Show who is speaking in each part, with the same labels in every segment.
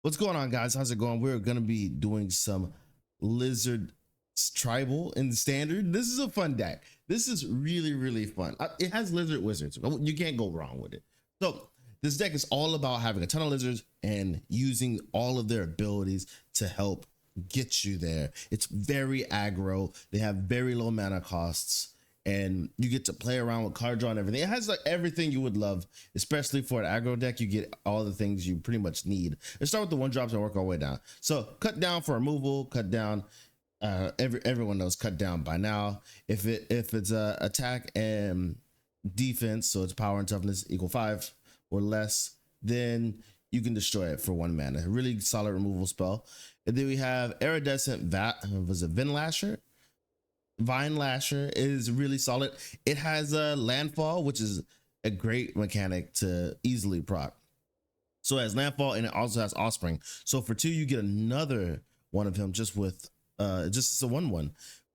Speaker 1: What's going on, guys? How's it going? We're gonna be doing some lizard tribal in standard. This is a fun deck. This is really fun. It has lizard wizards. You can't go wrong with it. So this deck is all about having a ton of lizards and using all of their abilities to help get you there. It's very aggro. They have very low mana costs, and you get to play around with card draw and everything. It has like everything you would love, especially for an aggro deck. You get all the things you pretty much need. Let's start with the one drops and work our way down. So cut down for removal, cut down. Everyone knows cut down by now. If it's attack and defense, so it's power and toughness equal 5 or less, then you can destroy it for 1 mana. A really solid removal spell. And then we have iridescent Vine Lasher is really solid. It has a landfall, which is a great mechanic to easily proc. So it has landfall and it also has offspring. So for 2, you get another one of him just with just a 1/1.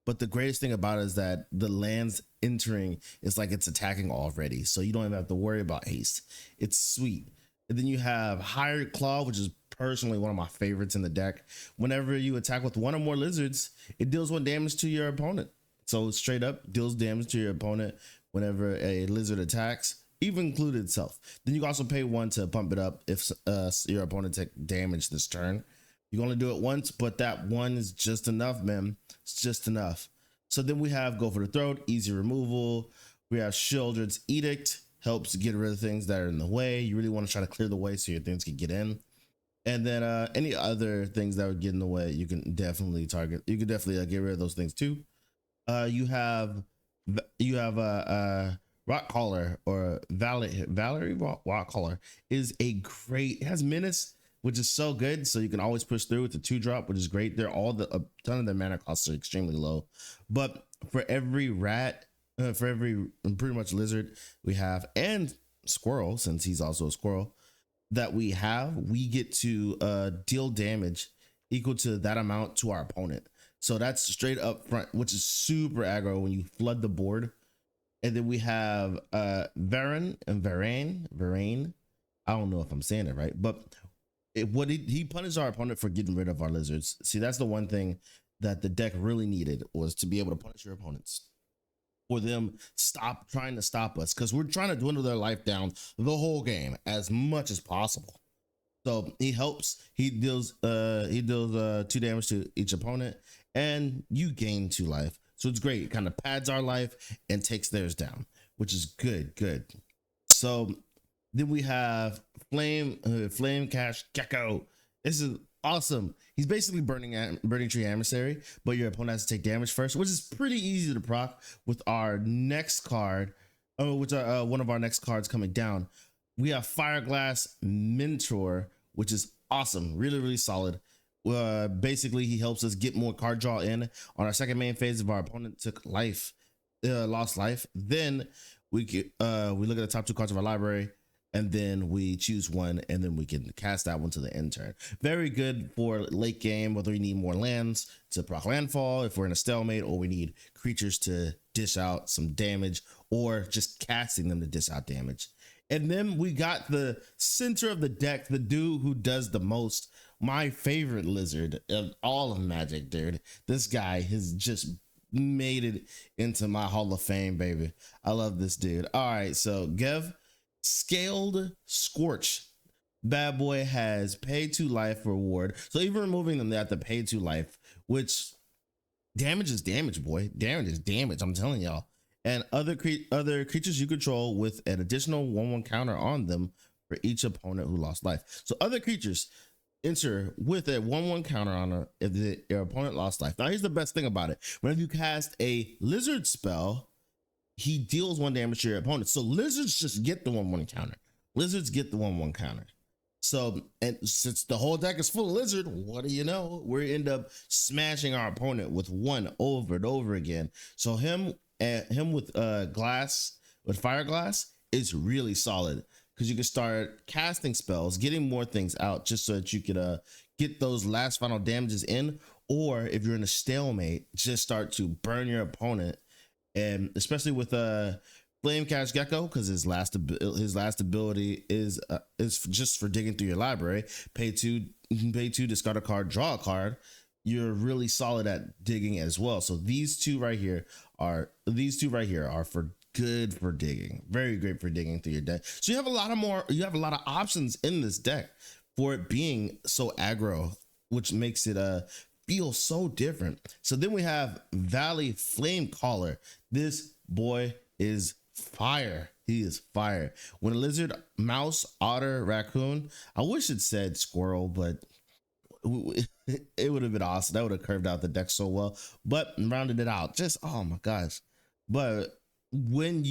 Speaker 1: But the greatest thing about it is that the lands entering is like it's attacking already. So you don't even have to worry about haste. It's sweet. And then you have Hired Claw, which is personally one of my favorites in the deck. Whenever you attack with 1 or more lizards, it deals 1 damage to your opponent. So straight up deals damage to your opponent whenever a lizard attacks, even included itself. Then you can also pay 1 to pump it up if your opponent take damage this turn. You can only do it once, but that 1 is just enough, man. It's just enough. So then we have Go for the Throat, easy removal. We have Sheoldred's Edict, helps get rid of things that are in the way. You really want to try to clear the way so your things can get in. And then any other things that would get in the way, you can definitely target. You can definitely get rid of those things too. You have Rock Caller or Valerie Rock Caller is a great. It has menace, which is so good. So you can always push through with the 2-drop, which is great. They're all a ton of their mana costs are extremely low, but for every rat, for every pretty much lizard we have and squirrel, since he's also a squirrel that we have, we get to deal damage equal to that amount to our opponent. So that's straight up front, which is super aggro when you flood the board. And then we have Varane. I don't know if I'm saying it right, but he punished our opponent for getting rid of our lizards. See, that's the one thing that the deck really needed, was to be able to punish your opponents, for them stop trying to stop us, because we're trying to dwindle their life down the whole game as much as possible. So he helps. He deals 2 damage to each opponent, and you gain 2 life. So it's great. It kind of pads our life and takes theirs down, which is good. So then we have Flame Cash Gecko. This is awesome. He's basically Burning Tree Emissary, but your opponent has to take damage first, which is pretty easy to proc with our next card, which are one of our next cards coming down. We have Fireglass Mentor, which is awesome, really solid. Basically, he helps us get more card draw in on our second main phase if our opponent took lost life. Then we look at the top 2 cards of our library, and then we choose one, and then we can cast that one to the end turn. Very good for late game, whether we need more lands to proc landfall, if we're in a stalemate, or we need creatures to dish out some damage, or just casting them to dish out damage. And then we got the center of the deck, the dude who does the most, my favorite lizard of all of Magic, dude. This guy has just made it into my Hall of Fame, baby. I love this dude. All right, so Gev, Scaled Scorch. Bad boy has pay 2 life reward. So even removing them, they have to pay 2 life, which damage is damage, boy. Damage is damage, I'm telling y'all. And other creatures you control with an additional 1/1 counter on them for each opponent who lost life. So other creatures enter with a 1/1 counter on her if your opponent lost life. Now here's the best thing about it. Whenever you cast a lizard spell, he deals 1 damage to your opponent. So lizards just get the 1/1 counter. Lizards get the 1/1 counter. So, and since the whole deck is full of lizard, what do you know? We end up smashing our opponent with 1 over and over again. So him with Fireglass is really solid, because you can start casting spells, getting more things out, just so that you could get those last final damages in. Or if you're in a stalemate, just start to burn your opponent. And especially with Flame Cash Gecko, because his last ability is just for digging through your library. Pay two, discard a card, draw a card. You're really solid at digging as well. So these two right here are for good for digging. Very great for digging through your deck. So you have a lot of options in this deck for it being so aggro, which makes it feel so different. So then we have Valley Flame Caller. This boy is fire. He is fire. When a lizard, mouse, otter, raccoon, I wish it said squirrel, but it would have been awesome. That would have curved out the deck so well, but rounded it out. Just, oh my gosh. But when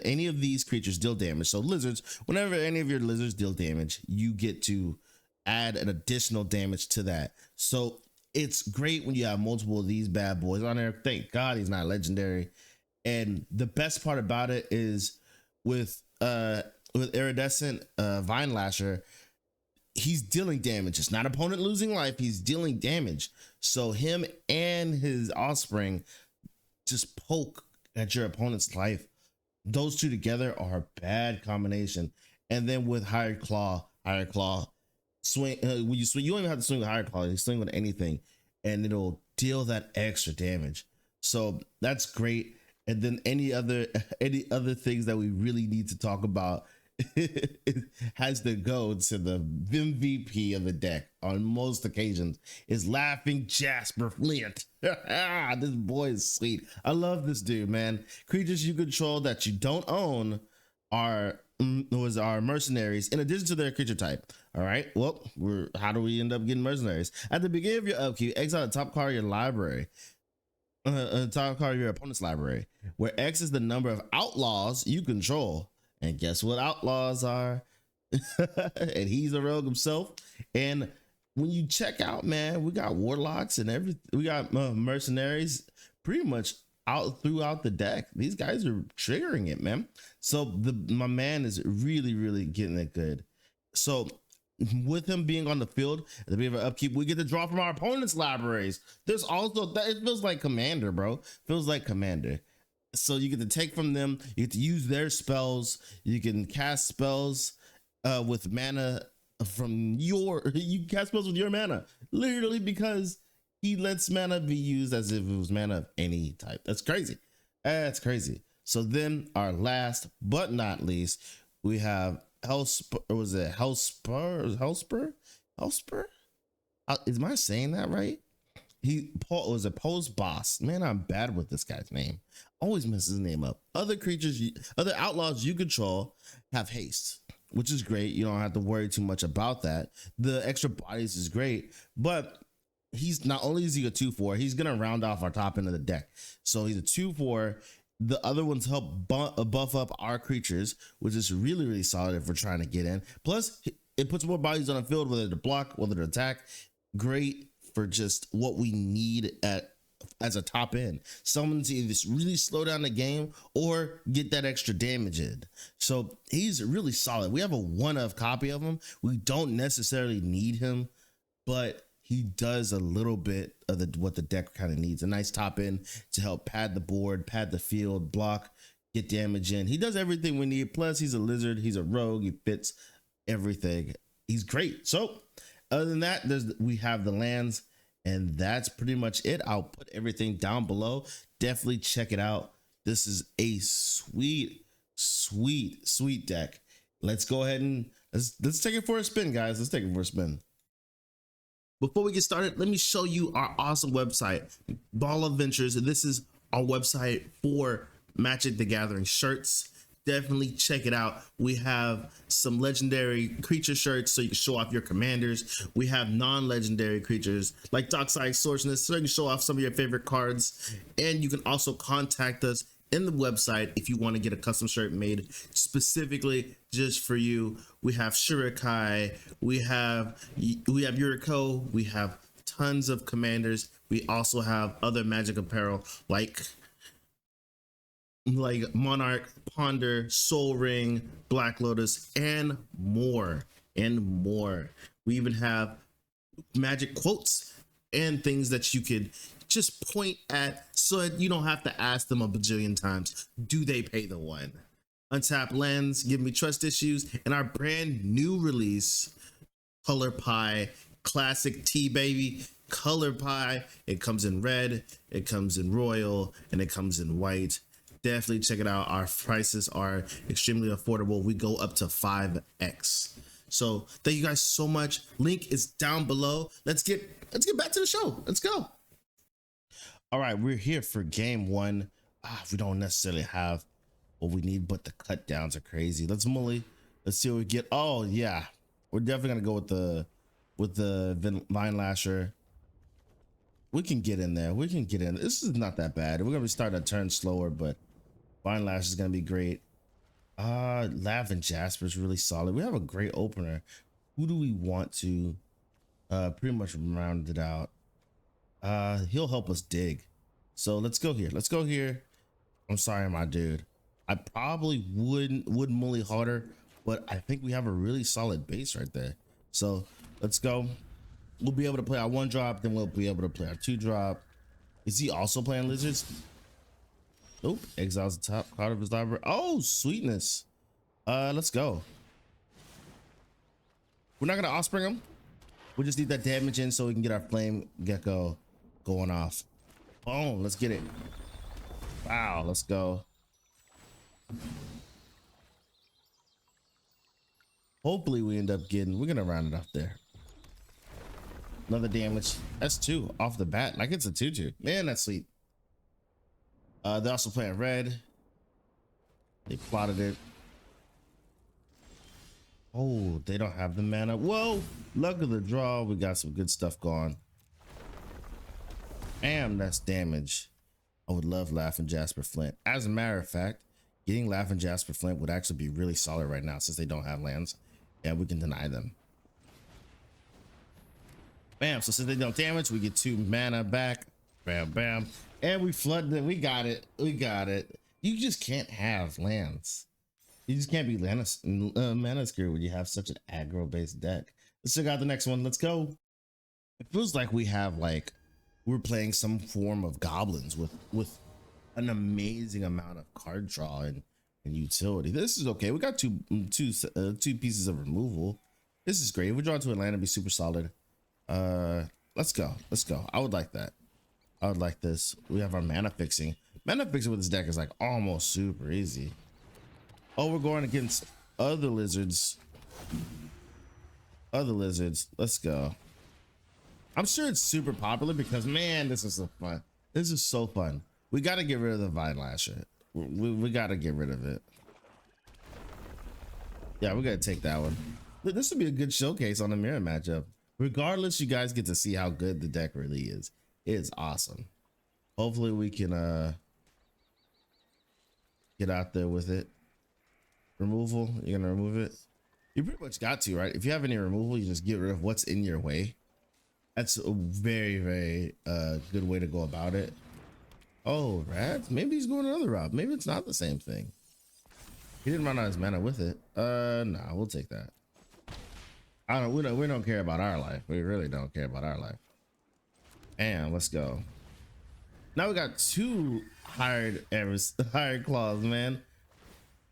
Speaker 1: any of these creatures deal damage, so lizards, whenever any of your lizards deal damage, you get to add an additional damage to that. So it's great when you have multiple of these bad boys on there. Thank God he's not legendary. And the best part about it is with Iridescent Vine Lasher, he's dealing damage. It's not opponent losing life, he's dealing damage. So him and his offspring just poke at your opponent's life. Those two together are a bad combination. And then with Higher Claw, swing, when you swing, you don't even have to swing with Higher Claw, you swing with anything and it'll deal that extra damage. So that's great. And then any other things that we really need to talk about, it has to go to the MVP of the deck on most occasions, is Laughing Jasper Flint. This boy is sweet. I love this dude, man. Creatures you control that you don't own are mercenaries in addition to their creature type. All right, well, how do we end up getting mercenaries? At the beginning of your upkeep, exile the top card of your library, top card of your opponent's library, where X is the number of outlaws you control. And guess what outlaws are? And he's a rogue himself. And when you check out, man, we got warlocks and everything. We got mercenaries pretty much out throughout the deck. These guys are triggering it, man. So my man is really, really getting it good. So with him being on the field at the beginning of our upkeep, we get to draw from our opponent's libraries. There's also that, it feels like Commander, bro. Feels like Commander. So you get to take from them, you get to use their spells, you can cast spells with mana from you cast spells with your mana, literally, because he lets mana be used as if it was mana of any type. That's crazy. That's crazy. So then our last but not least, we have Hellspur. Was it Hellspur? Am I saying that right? Paul was a post boss. Man, I'm bad with this guy's name. Always mess his name up. Other outlaws you control have haste, which is great. You don't have to worry too much about that. The extra bodies is great, but he's not only is he a 2/4, he's gonna round off our top end of the deck. So he's a 2/4. The other ones help buff up our creatures, which is really, really solid if we're trying to get in. Plus, it puts more bodies on the field, whether to block, whether to attack. Great for just what we need as a top end. Someone to either really slow down the game or get that extra damage in. So he's really solid. We have a one-of copy of him. We don't necessarily need him, but he does a little bit of what the deck kind of needs. A nice top end to help pad the board, pad the field, block, get damage in. He does everything we need. Plus, he's a lizard. He's a rogue. He fits everything. He's great. So other than that, we have the lands, and that's pretty much it. I'll put everything down below. Definitely check it out. This is a sweet, sweet, sweet deck. Let's go ahead and let's take it for a spin, guys. Let's take it for a spin. Before we get started, let me show you our awesome website, Ball Adventures. This is our website for Magic the Gathering shirts. Definitely check it out. We have some legendary creature shirts so you can show off your commanders. We have non-legendary creatures like Dockside Sorceress so you can show off some of your favorite cards. And you can also contact us in the website if you want to get a custom shirt made specifically just for you. We have Shurikai, we have Yuriko, we have tons of commanders. We also have other Magic apparel like Monarch, Ponder, Soul Ring, Black Lotus, and more. We even have Magic quotes and things that you could just point at, so that you don't have to ask them a bajillion times, do they pay the one? Untap lands, give me trust issues, and our brand new release, Color Pie Classic Tea Baby. Color Pie, it comes in red, it comes in royal, and it comes in white. Definitely check it out. Our prices are extremely affordable. We go up to 5x. So thank you guys so much. Link is down below. Let's get back to the show. Let's go. All right, we're here for game one. We don't necessarily have what we need, but the cut downs are crazy. Let's see what we get. Oh yeah, we're definitely gonna go with the Vine Lasher. We can get in there. We can get in. This is not that bad. We're gonna be starting to turn slower, but Vine Lash is gonna be great. Lav and Jasper is really solid. We have a great opener. Who do we want to pretty much round it out? He'll help us dig. So let's go here. Let's go here. I'm sorry, my dude. I probably would mully harder, but I think we have a really solid base right there. So let's go. We'll be able to play our 1-drop, then we'll be able to play our 2-drop. Is he also playing lizards? Nope. Exiles the top card of his library. Oh, sweetness. Let's go. We're not gonna offspring him. We just need that damage in so we can get our flame gecko going off. Boom, let's get it. Wow, let's go. Hopefully we end up getting, we're gonna round it up there. Another damage. That's 2 off the bat. Like it's a 2-2. Man, that's sweet. They're also playing red. They plotted it. Oh, they don't have the mana. Whoa, luck of the draw. We got some good stuff going. Damn, that's damage. I would love Laugh and Jasper Flint. As a matter of fact, getting Laugh and Jasper Flint would actually be really solid right now since they don't have lands. And we can deny them. Bam, so since they don't damage, we get 2 mana back. Bam, bam. And we flood them. We got it. We got it. You just can't have lands. You just can't be mana screwed when you have such an aggro based deck. Let's check out the next one. Let's go. It feels like we have we're playing some form of goblins with an amazing amount of card draw and utility. This is okay. We got two pieces of removal. This is great. If we draw to Atlanta, be super solid. Let's go. Let's go. I would like that. I would like this. We have our mana fixing. Mana fixing with this deck is like almost super easy. Oh, we're going against other lizards. Other lizards. Let's go. I'm sure it's super popular because, man, this is so fun. This is so fun. We got to get rid of the Vine Lasher. We got to get rid of it. Yeah, we got to take that one. This would be a good showcase on the mirror matchup. Regardless, you guys get to see how good the deck really is. It's awesome. Hopefully we can get out there with it. Removal, you're gonna remove it. You pretty much got to, right? If you have any removal, you just get rid of what's in your way. That's a very, very good way to go about it. Oh, rats. Maybe he's going another route. Maybe it's not the same thing. He didn't run out his mana with it. Nah, we'll take that. I don't. We don't care about our life. We really don't care about our life. And let's go. Now we got 2 hired claws, man.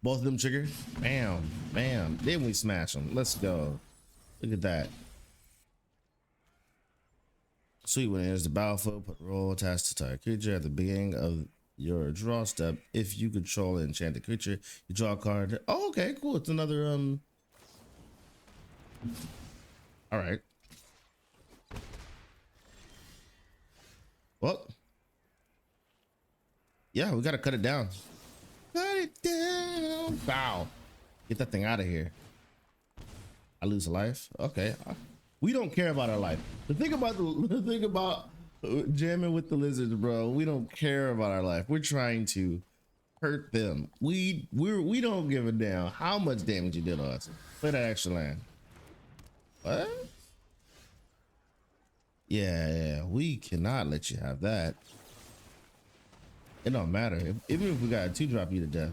Speaker 1: Both of them trigger. Bam, bam. Then we smash them. Let's go. Look at that. Sweet, when it enters the battlefield, put roll attached to target creature at the beginning of your draw step. If you control an enchanted creature, you draw a card. Oh, okay, cool. It's another all right. Well, yeah, we gotta cut it down. Cut it down. Wow. Get that thing out of here. I lose a life. Okay. We don't care about our life. The thing about jamming with the lizards, bro, we don't care about our life. We're trying to hurt them. We don't give a damn how much damage you did to us. Play that extra land. What? Yeah, we cannot let you have that. It don't matter. Even if we got a 2-drop you to death.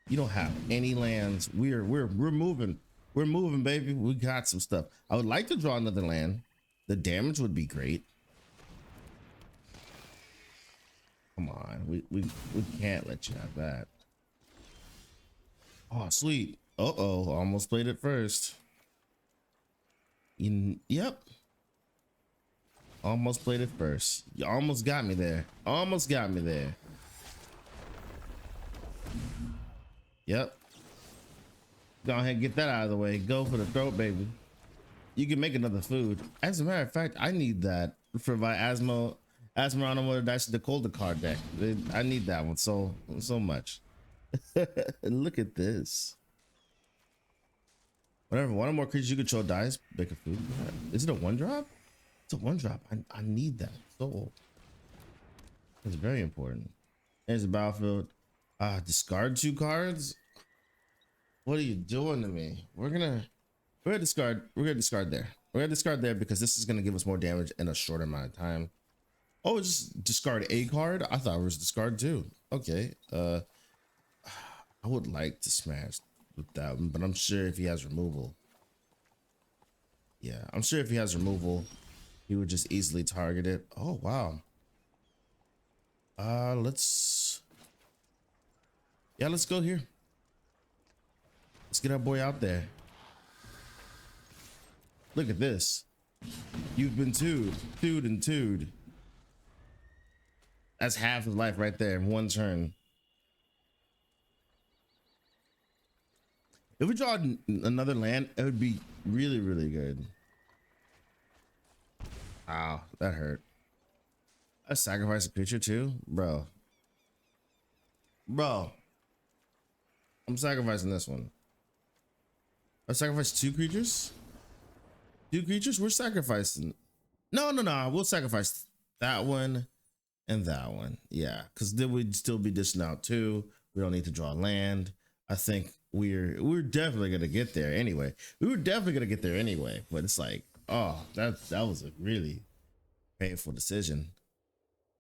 Speaker 1: You don't have any lands. We're moving. We're moving, baby. We got some stuff. I would like to draw another land. The damage would be great. Come on, we can't let you have that. Oh, sweet. Uh-oh, almost played it first. Yep. Almost played it first. You almost got me there. Almost got me there. Yep. Go ahead and get that out of the way. Go for the throat, baby. You can make another food. As a matter of fact, I need that for my Asmoronimo Dice the Colder card deck. I need that one so much. Look at this. Whatever, one more creature you control dies, make a food. Is it a 1-drop? It's a 1-drop. I need that. So it's very important. There's the battlefield. Discard 2 cards. What are you doing to me? We're gonna discard. We're gonna discard there. We're gonna discard there because this is gonna give us more damage in a short amount of time. Oh, just discard a card. I thought it was discard 2. Okay. I would like to smash with that one, but I'm sure if he has removal. Yeah, I'm sure if he has removal, he would just easily target it. Oh wow. Let's go here. Let's get our boy out there. Look at this. You've been twoed. That's half his life right there in one turn. If we draw another land, it would be really, really good. Ow, that hurt. I sacrifice a creature too? Bro. I'm sacrificing this one. I sacrificed 2 creatures? 2 creatures? We're sacrificing. No. We'll sacrifice that one and that one. Yeah, because then we'd still be dishing out 2. We don't need to draw land. I think we're definitely gonna get there anyway. We were definitely gonna get there anyway, but it's like, oh, that was a really painful decision.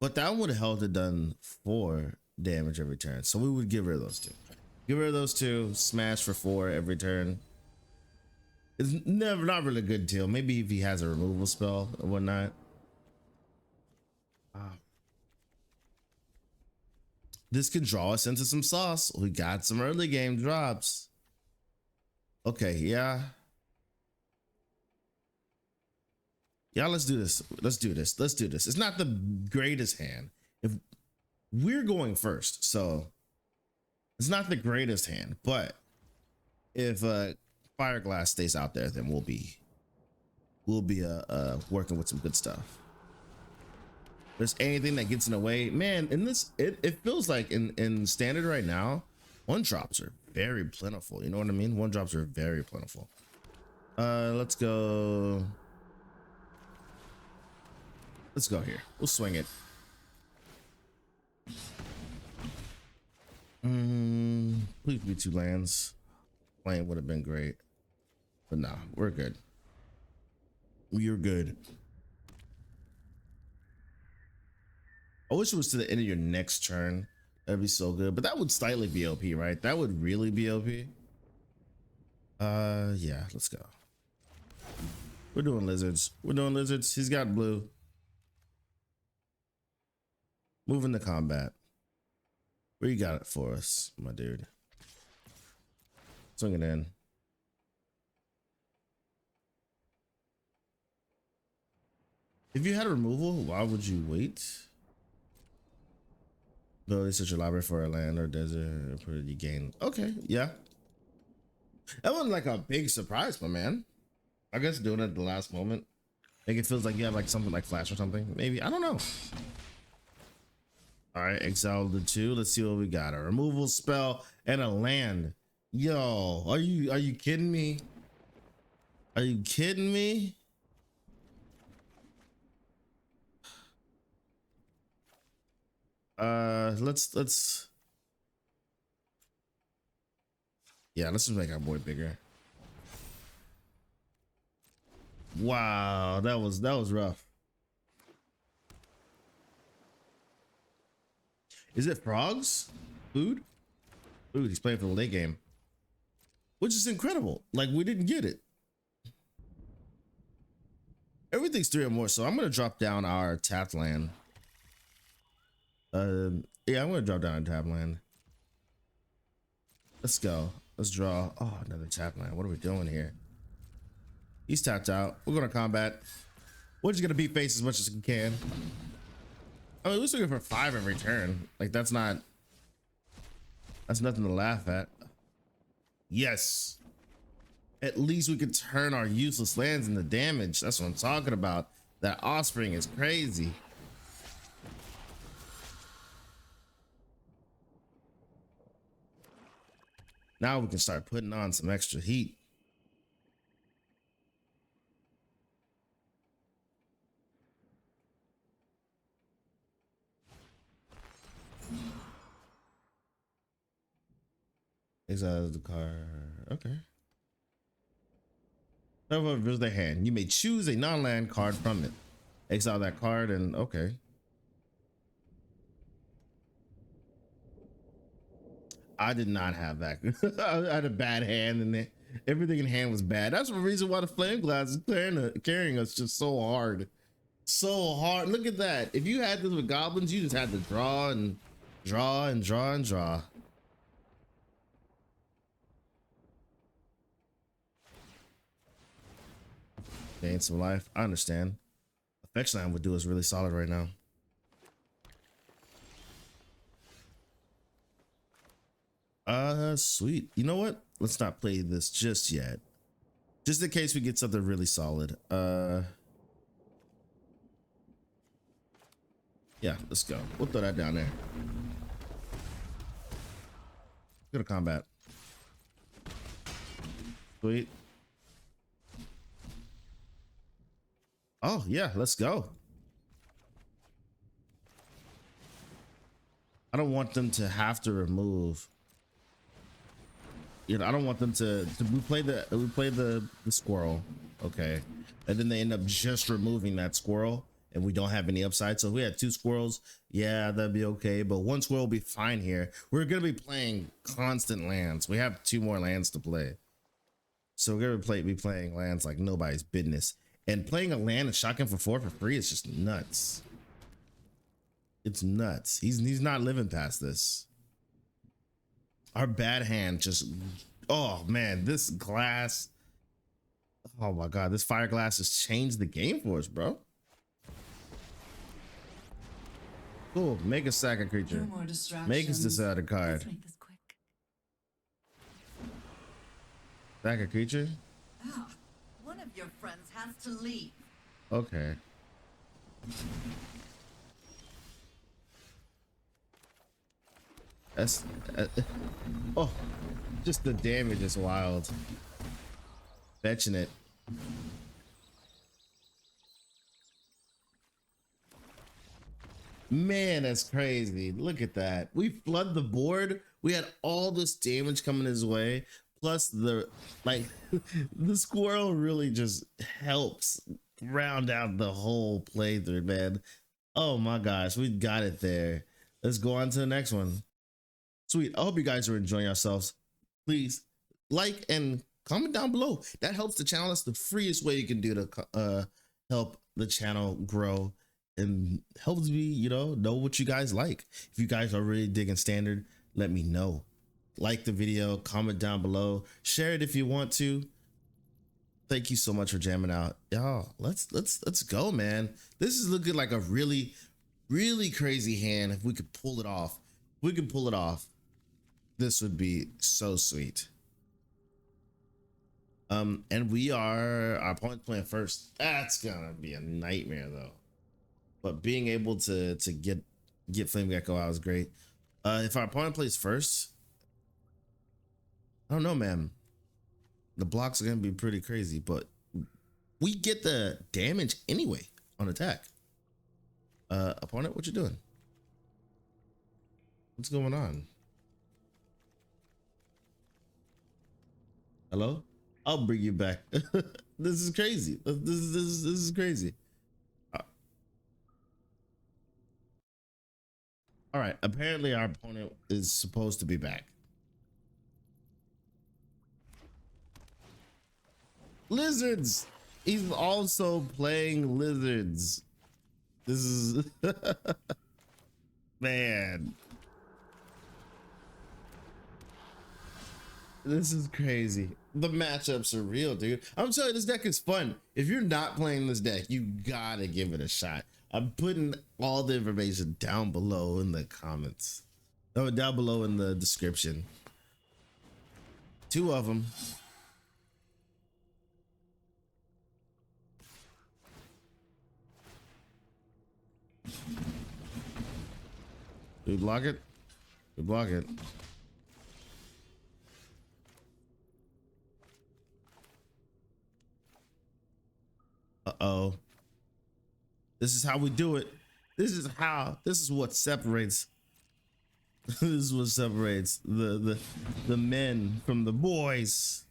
Speaker 1: But that would have held it done 4 damage every turn. So we would get rid of those 2. Get rid of those 2, smash for 4 every turn. It's not really a good deal. Maybe if he has a removal spell or whatnot. This can draw us into some sauce. We got some early game drops. Okay, yeah. Yeah, let's do this. Let's do this. It's not the greatest hand. If we're going first, so it's not the greatest hand, but if Fireglass stays out there, then we'll be working with some good stuff. If there's anything that gets in the way, man, in this it feels like in standard right now, 1-drops are very plentiful. You know what I mean? 1-drops are very plentiful. Let's go here. We'll swing it. Please be 2 lands. Playing would have been great, but nah, we're good. We're good. I wish it was to the end of your next turn. That'd be so good, but that would slightly be OP, right? That would really be OP. Yeah, let's go. We're doing lizards. He's got blue. Moving to combat. Where you got it for us, my dude? Swing it in. If you had a removal, why would you wait? Ability search your library for a land or desert, or you gain. Okay, yeah. That wasn't like a big surprise, my man. I guess doing it at the last moment. Make it feels like you have like something like flash or something. Maybe, I don't know. All right, exile the 2. Let's see what we got. A removal spell and a land. Yo, are you kidding me? Are you kidding me? Let's yeah, let's just make our boy bigger. Wow, that was rough. Is it frogs? Food? He's playing for the late game, which is incredible. Like, we didn't get it. Everything's 3 or more, so I'm gonna drop down our tapped land. Yeah, I'm gonna drop down our tapped land. Let's go. Let's draw. Oh, another tapped land. What are we doing here? He's tapped out. We're gonna combat. We're just gonna beat face as much as we can. I mean, we're looking for 5 every turn. Like that's nothing to laugh at. Yes. At least we could turn our useless lands into damage. That's what I'm talking about. That offspring is crazy. Now we can start putting on some extra heat. Exile the card. Okay. Reveals their hand. You may choose a non-land card from it. Exile that card and okay. I did not have that. I had a bad hand and everything in hand was bad. That's the reason why the flame glass is carrying us just so hard. So hard. Look at that. If you had this with goblins, you just had to draw and draw and draw and draw. Gain some life. I understand. Affection line would do us really solid right now. Sweet. You know what? Let's not play this just yet. Just in case we get something really solid. Yeah, let's go. We'll throw that down there. Go to combat. Sweet. Oh, yeah, let's go. I don't want them to have to remove. You know, I don't want them to we play the squirrel, okay, and then they end up just removing that squirrel and we don't have any upside. So if we had 2 squirrels, yeah, that'd be okay, but 1 squirrel will be fine here. We're gonna be playing constant lands. We have 2 more lands to play, so we're gonna be playing lands like nobody's business. And playing a land and shotgun for 4 for free is just nuts. It's nuts. He's not living past this. Our bad hand just, oh man, this glass. Oh my God, this fire glass has changed the game for us, bro. Cool, make a sack a creature. Make us decide a card.
Speaker 2: Let's make this quick.
Speaker 1: Sack a creature?
Speaker 2: Ah, one of your friends has to leave.
Speaker 1: Okay. That's oh, just the damage is wild. Fetching it. Man, that's crazy. Look at that. We flood the board. We had all this damage coming his way. Plus the like the squirrel really just helps round out the whole playthrough, man. Oh my gosh, we got it there. Let's go on to the next one. Sweet. I hope you guys are enjoying yourselves. Please like and comment down below. That helps the channel. That's the freest way you can do to help the channel grow and helps me, you know what you guys like. If you guys are really digging standard, let me know. Like the video, comment down below, share it if you want to. Thank you so much for jamming out. Y'all, let's go, man. This is looking like a really crazy hand. If we could pull it off, this would be so sweet. And our opponent's playing first. That's gonna be a nightmare though. But being able to get Flame Gecko out is great. If our opponent plays first, I don't know, man. The blocks are gonna be pretty crazy, but we get the damage anyway on attack. Opponent, what you doing? What's going on? Hello? I'll bring you back. This is crazy. This is crazy. All right. Apparently, our opponent is supposed to be back. Lizards. He's also playing lizards. This is man. This is crazy. The matchups are real, dude. I'm telling you, this deck is fun. If you're not playing this deck, you gotta give it a shot. I'm putting all the information down below in the comments. Oh, down below in the description. 2 of them. We block it. We block it. Uh-oh. This is how we do it. This is what separates. This is what separates the men from the boys.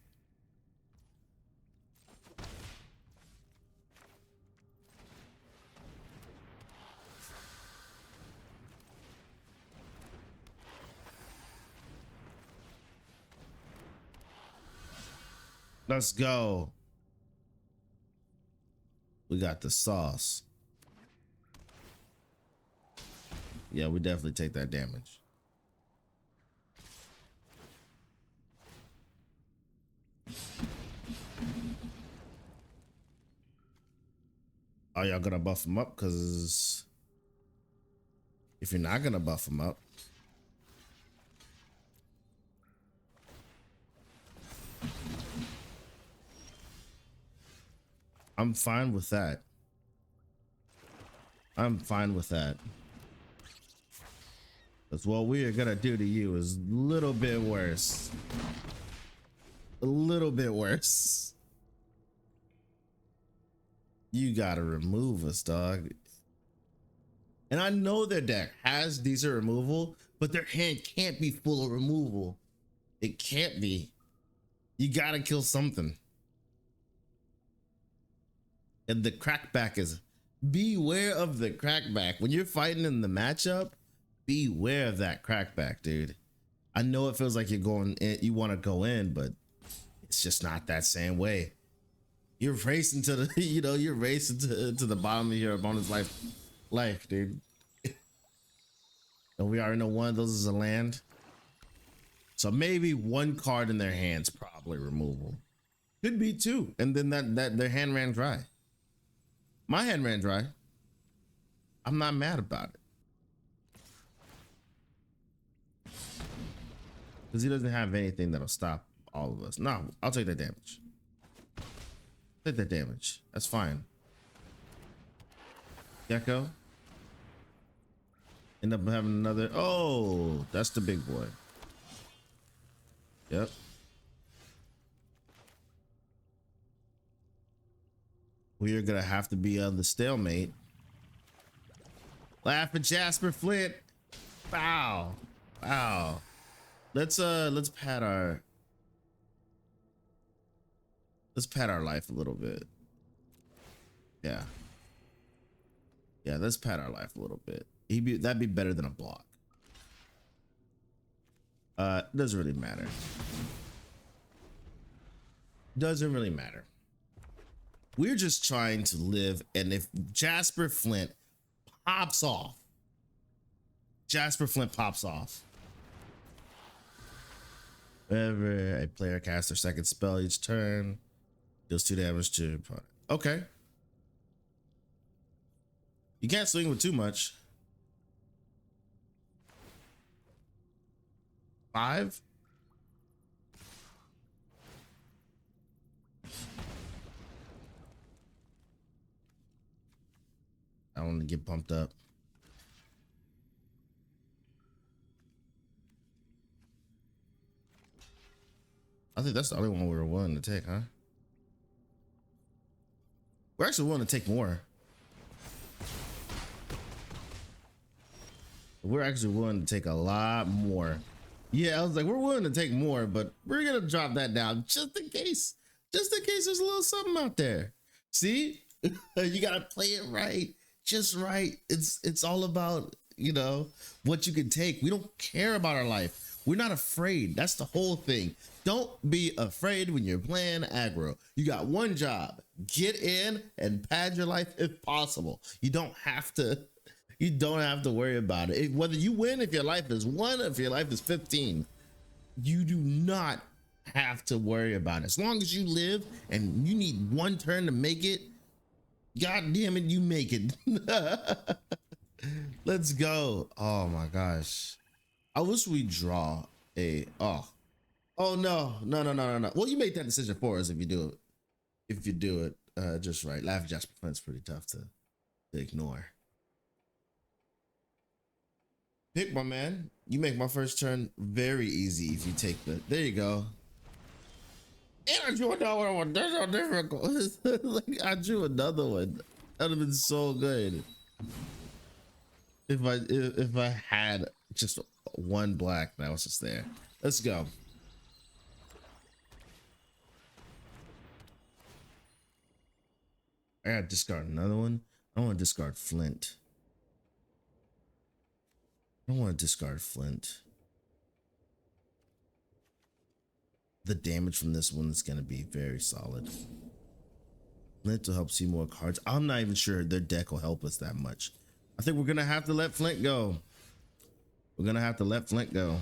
Speaker 1: Let's go. We got the sauce. Yeah, we definitely take that damage. Are y'all gonna buff him up? Because if you're not gonna buff him up, I'm fine with that. I'm fine with that. Because what we are gonna do to you is a little bit worse. A little bit worse. You gotta remove us, dog. And I know their deck has decent removal, but their hand can't be full of removal. It can't be. You gotta kill something. And the crackback is, beware of the crackback. When you're fighting in the matchup, beware of that crackback, dude. I know it feels like you're going in, you want to go in, but it's just not that same way. You're racing to the, you're racing to the bottom of your opponent's life, dude. And we already know one of those is a land. So maybe 1 card in their hands, probably removal. Could be 2, and then that their hand ran dry. My hand ran dry. I'm not mad about it. Because he doesn't have anything that'll stop all of us. No, I'll take that damage. Take that damage. That's fine. Gecko. End up having another. Oh, that's the big boy. Yep. We are gonna have to be on the stalemate. Laugh at Jasper Flint. Wow. Wow. Let's pad our life a little bit. Yeah. Yeah, let's pad our life a little bit. That'd be better than a block. Doesn't really matter. Doesn't really matter. We're just trying to live, and if Jasper Flint pops off, whenever a player casts their second spell each turn, deals 2 damage to your opponent. Okay. You can't swing with too much. 5? I want to get pumped up. I think that's the only one we were willing to take, huh? We're actually willing to take more. We're actually willing to take a lot more. Yeah, I was like, we're willing to take more, but we're gonna drop that down just in case. Just in case there's a little something out there. See? You gotta play it right. Just right. It's all about, what you can take. We don't care about our life. We're not afraid. That's the whole thing. Don't be afraid when you're playing aggro. You got one job. Get in and pad your life if possible. You don't have to worry about it. Whether you win, if your life is 1, if your life is 15, you do not have to worry about it. As long as you live and you need one turn to make it, god damn it, you make it. Let's go. Oh my gosh. I wish we draw a oh no. Well, you make that decision for us if you do it. If you do it just right. Laugh Jasper Flint's pretty tough to ignore. Pick, my man. You make my first turn very easy if you take the. There you go. And I drew another one. There's no difficult. Like, I drew another one. That would have been so good. If I had just one black that was just there. Let's go. I gotta discard another one. I want to discard Flint. I don't want to discard Flint. The damage from this one is going to be very solid. Flint will help see more cards. I'm not even sure their deck will help us that much. I think we're going to have to let Flint go. We're going to have to let Flint go.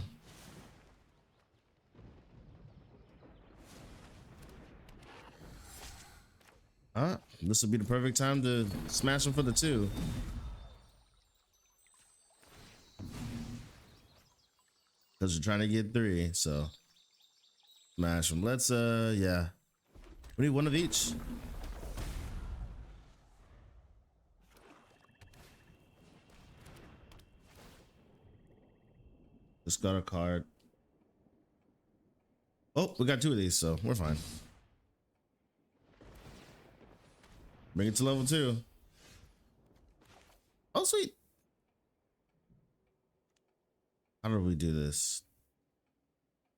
Speaker 1: This will be the perfect time to smash him for the 2. Because we're trying to get 3, so smash them. Let's yeah. We need one of each. Just got a card. Oh, we got 2 of these, so we're fine. Bring it to level 2. Oh, sweet. How do we do this?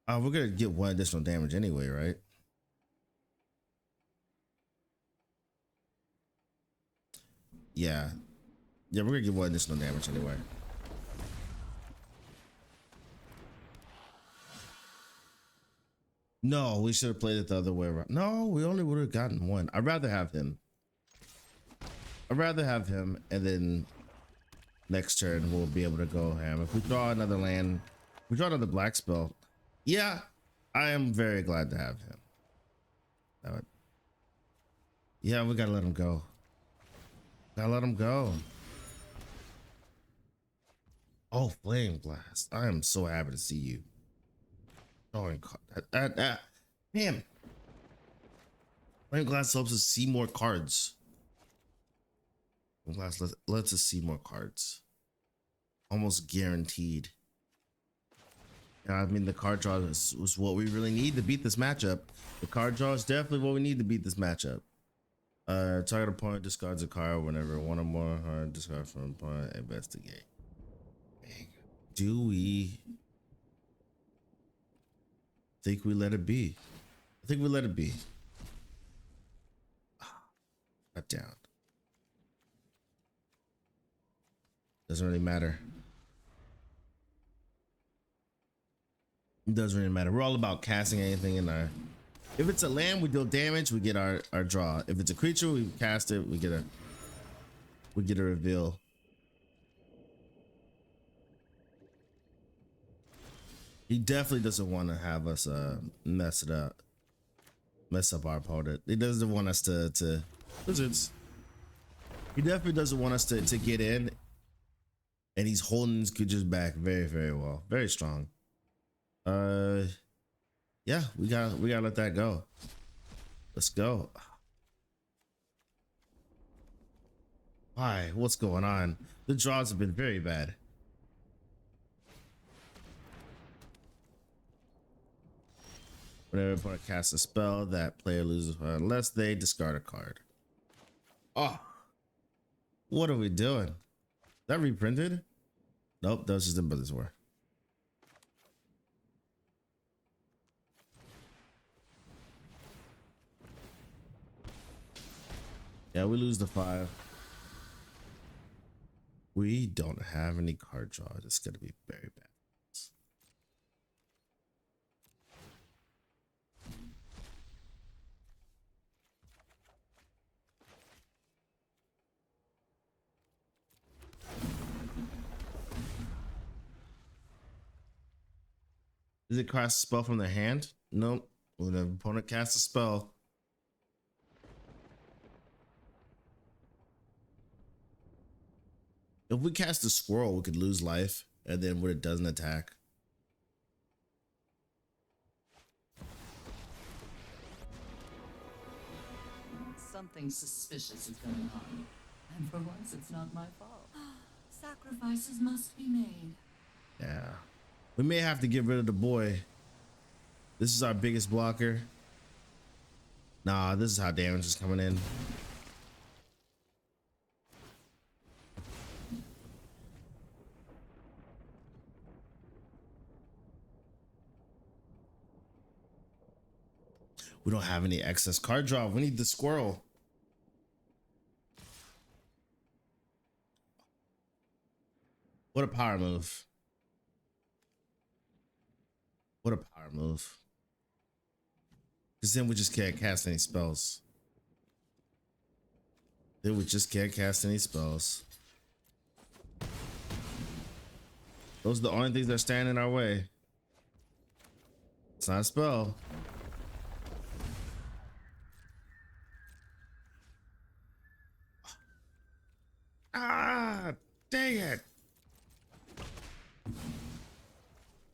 Speaker 1: We're gonna get 1 additional damage anyway, right? Yeah. Yeah, we're gonna get 1 additional damage anyway. No, we should have played it the other way around. No, we only would have gotten 1. I'd rather have him. And then next turn we'll be able to go ham. If we draw another land, we draw another black spell. Yeah, I am very glad to have him. Yeah, we gotta let him go. Oh, Flame Blast. I am so happy to see you. Damn. Flame Blast helps us see more cards. Flame Blast lets us see more cards. Almost guaranteed. I mean, the card draw was what we really need to beat this matchup. The card draw is definitely what we need to beat this matchup. Target opponent discards a card whenever 1 or more hard discard from opponent. Investigate. Do we think we let it be? I think we let it be. Cut down. Doesn't really matter. It doesn't really matter. We're all about casting anything in our. If it's a land, we deal damage. We get our draw. If it's a creature, we cast it. We get a reveal. He definitely doesn't want to have us mess up our opponent. He doesn't want us to Wizards. He definitely doesn't want us to get in, and he's holding his creatures back very, very well, very strong. Yeah, we gotta let that go. Let's go. Why? What's going on? The draws have been very bad. Whenever a opponent casts a spell, that player loses unless they discard a card. Oh, what are we doing? Is that reprinted? Nope, that was just in Brothers War. Yeah, we lose the 5. We don't have any card draw. It's gonna be very bad. Does it cast a spell from their hand? Nope. When the opponent casts a spell. If we cast a squirrel, we could lose life, and then when it doesn't attack.
Speaker 2: Something suspicious is going on. And for once, it's not my fault. Sacrifices must be made.
Speaker 1: Yeah. We may have to get rid of the boy. This is our biggest blocker. Nah, this is how damage is coming in. We don't have any excess card draw. We need the squirrel. What a power move. What a power move. Because then we just can't cast any spells. Then we just can't cast any spells. Those are the only things that stand in our way. It's not a spell. Ah, dang it.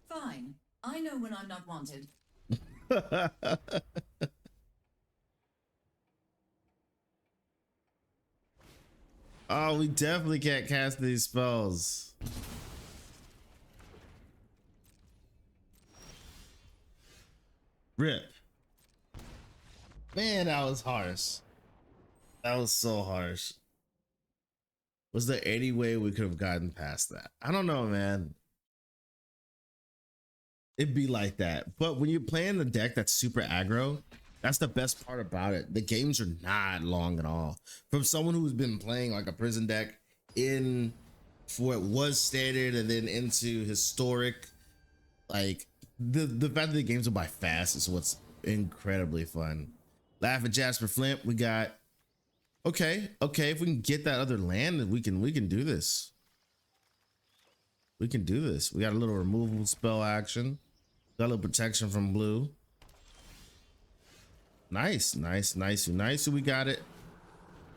Speaker 2: Fine. I know when I'm not wanted.
Speaker 1: Oh, we definitely can't cast these spells. Rip. Man, that was harsh. That was so harsh. Was there any way we could have gotten past that? I don't know, man. It'd be like that. But when you're playing the deck that's super aggro, that's the best part about it. The games are not long at all. From someone who's been playing like a prison deck in for it was standard and then into historic, like the fact that the games are by fast is what's incredibly fun. Laugh at Jasper Flint. We got okay. If we can get that other land, we can do this. We can do this. We got a little removal spell action. Got a little protection from blue. Nice. We got it.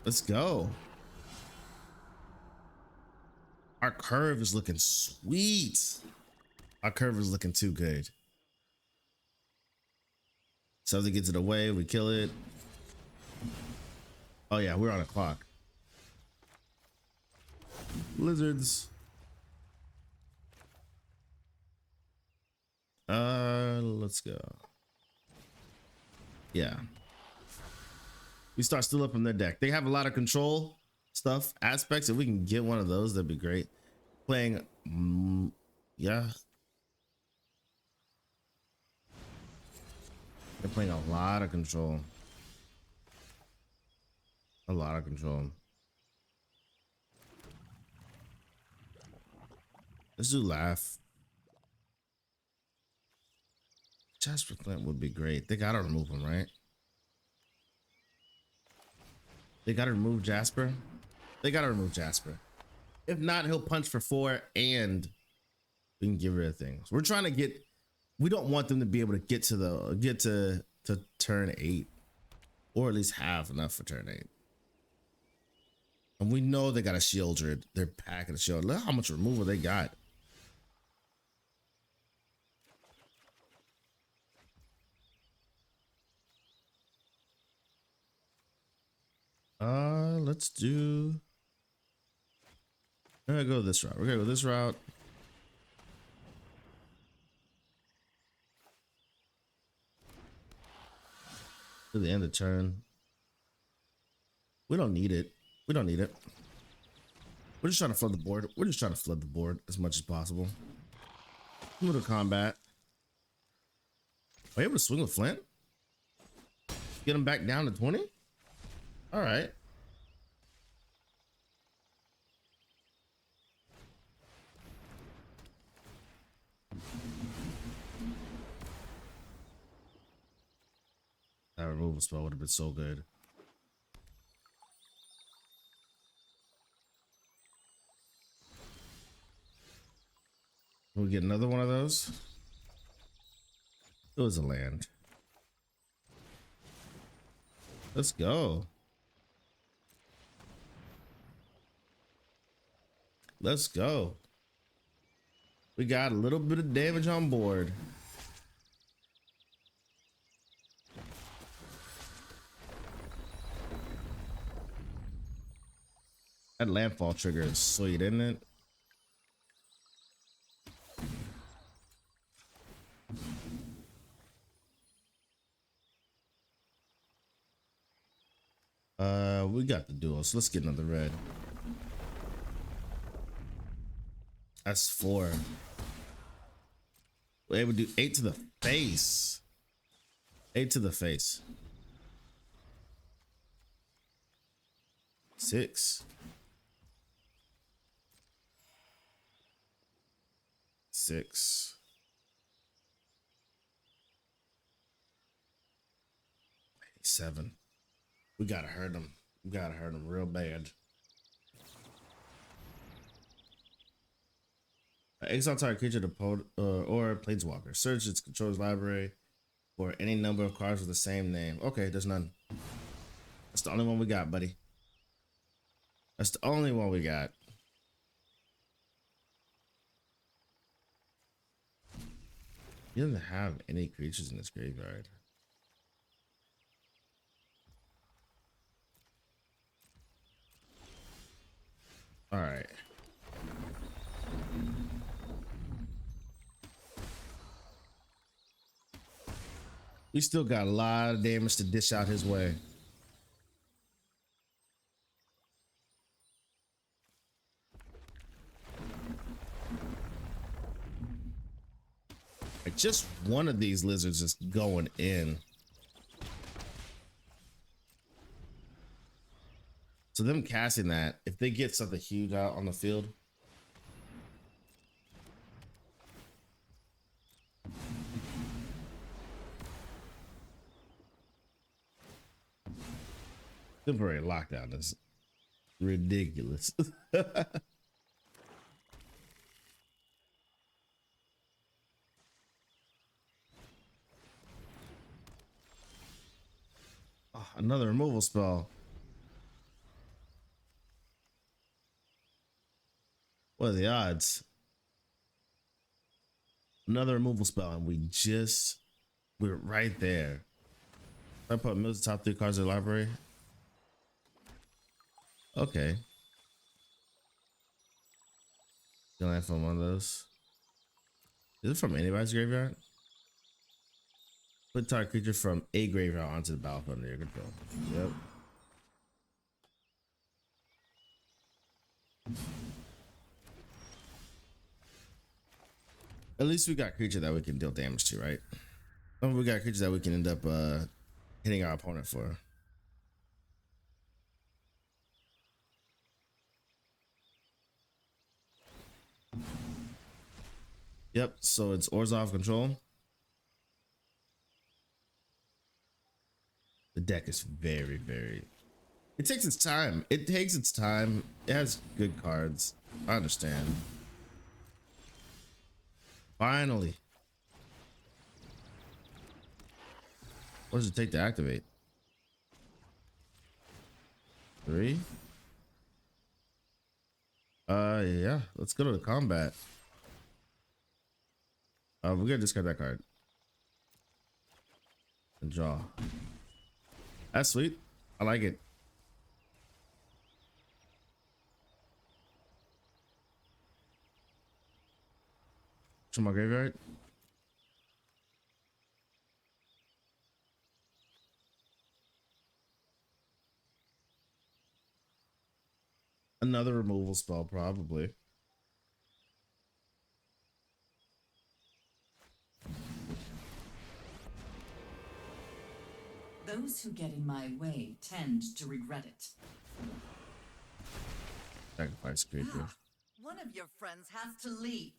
Speaker 1: Let's go. Our curve is looking sweet. Our curve is looking too good. Something gets it away. We kill it. Oh yeah, we're on a clock. Lizards. Let's go. Yeah. We start still up on their deck. They have a lot of control stuff, aspects. If we can get one of those, that'd be great. Playing, yeah. They're playing a lot of control. A lot of control. Let's do laugh. Jasper Flint would be great. They gotta remove him, right? They gotta remove Jasper. They gotta remove Jasper. If not, he'll punch for 4 and we can get rid of things. We're trying to get. We don't want them to be able to get to turn 8, or at least have enough for turn 8. And we know they got a Shieldred. They're packing a shield. Look how much removal they got. Let's do. We're gonna go this route. We're gonna go this route. To the end of turn. We don't need it. We don't need it. We're just trying to flood the board. We're just trying to flood the board as much as possible. Move to combat. Are you able to swing with Flint? Get him back down to 20? All right. That removal spell would have been so good. Can we get another one of those? It was a land. Let's go. Let's go. We got a little bit of damage on board. That landfall trigger is sweet, isn't it? We got the duel, so let's get another red. That's 4. We're able to do 8 to the face. 8 to the face. 6. 6. 7. We gotta hurt him. We gotta hurt him real bad. Exile target creature to or planeswalker. Search its controller's library for any number of cards with the same name. Okay, there's none. That's the only one we got, buddy. That's the only one we got. He doesn't have any creatures in this graveyard. All right. We still got a lot of damage to dish out his way. Like just one of these lizards is going in. So them casting that, if they get something huge out on the field, temporary lockdown is ridiculous. Oh, another removal spell. What are the odds? Another removal spell, and we're right there. I put Mills top 3 cards in the library. Okay. Gonna land from one of those. Is it from anybody's graveyard? Put target creature from a graveyard onto the battlefield under your control. Yep. At least we got a creature that we can deal damage to, right? Oh, we got a creature that we can end up hitting our opponent for. Yep, so it's Orzhov control. The deck is very, very... It takes its time. It takes its time. It has good cards. I understand. Finally. What does it take to activate? 3? Yeah. Let's go to the combat. We're gonna discard that card. And draw. That's sweet. I like it. To my graveyard. Another removal spell, probably.
Speaker 2: Those who get in my way tend to regret it.
Speaker 1: Sacrifice creature.
Speaker 2: One of your friends has to leave.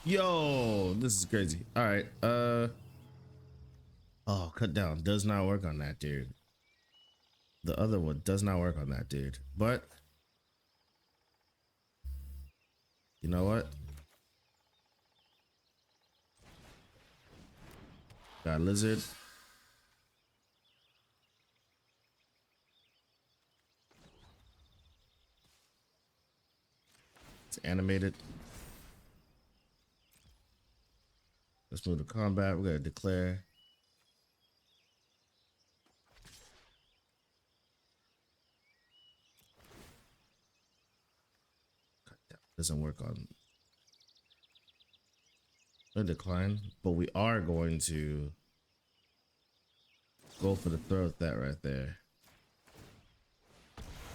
Speaker 1: Yo, this is crazy. All right. Oh, cut down does not work on that dude. The other one does not work on that dude. But you know what? Got lizard. It's animated. Let's move to combat. We're gonna declare. Doesn't work on a decline, but we are going to go for the throw with that right there.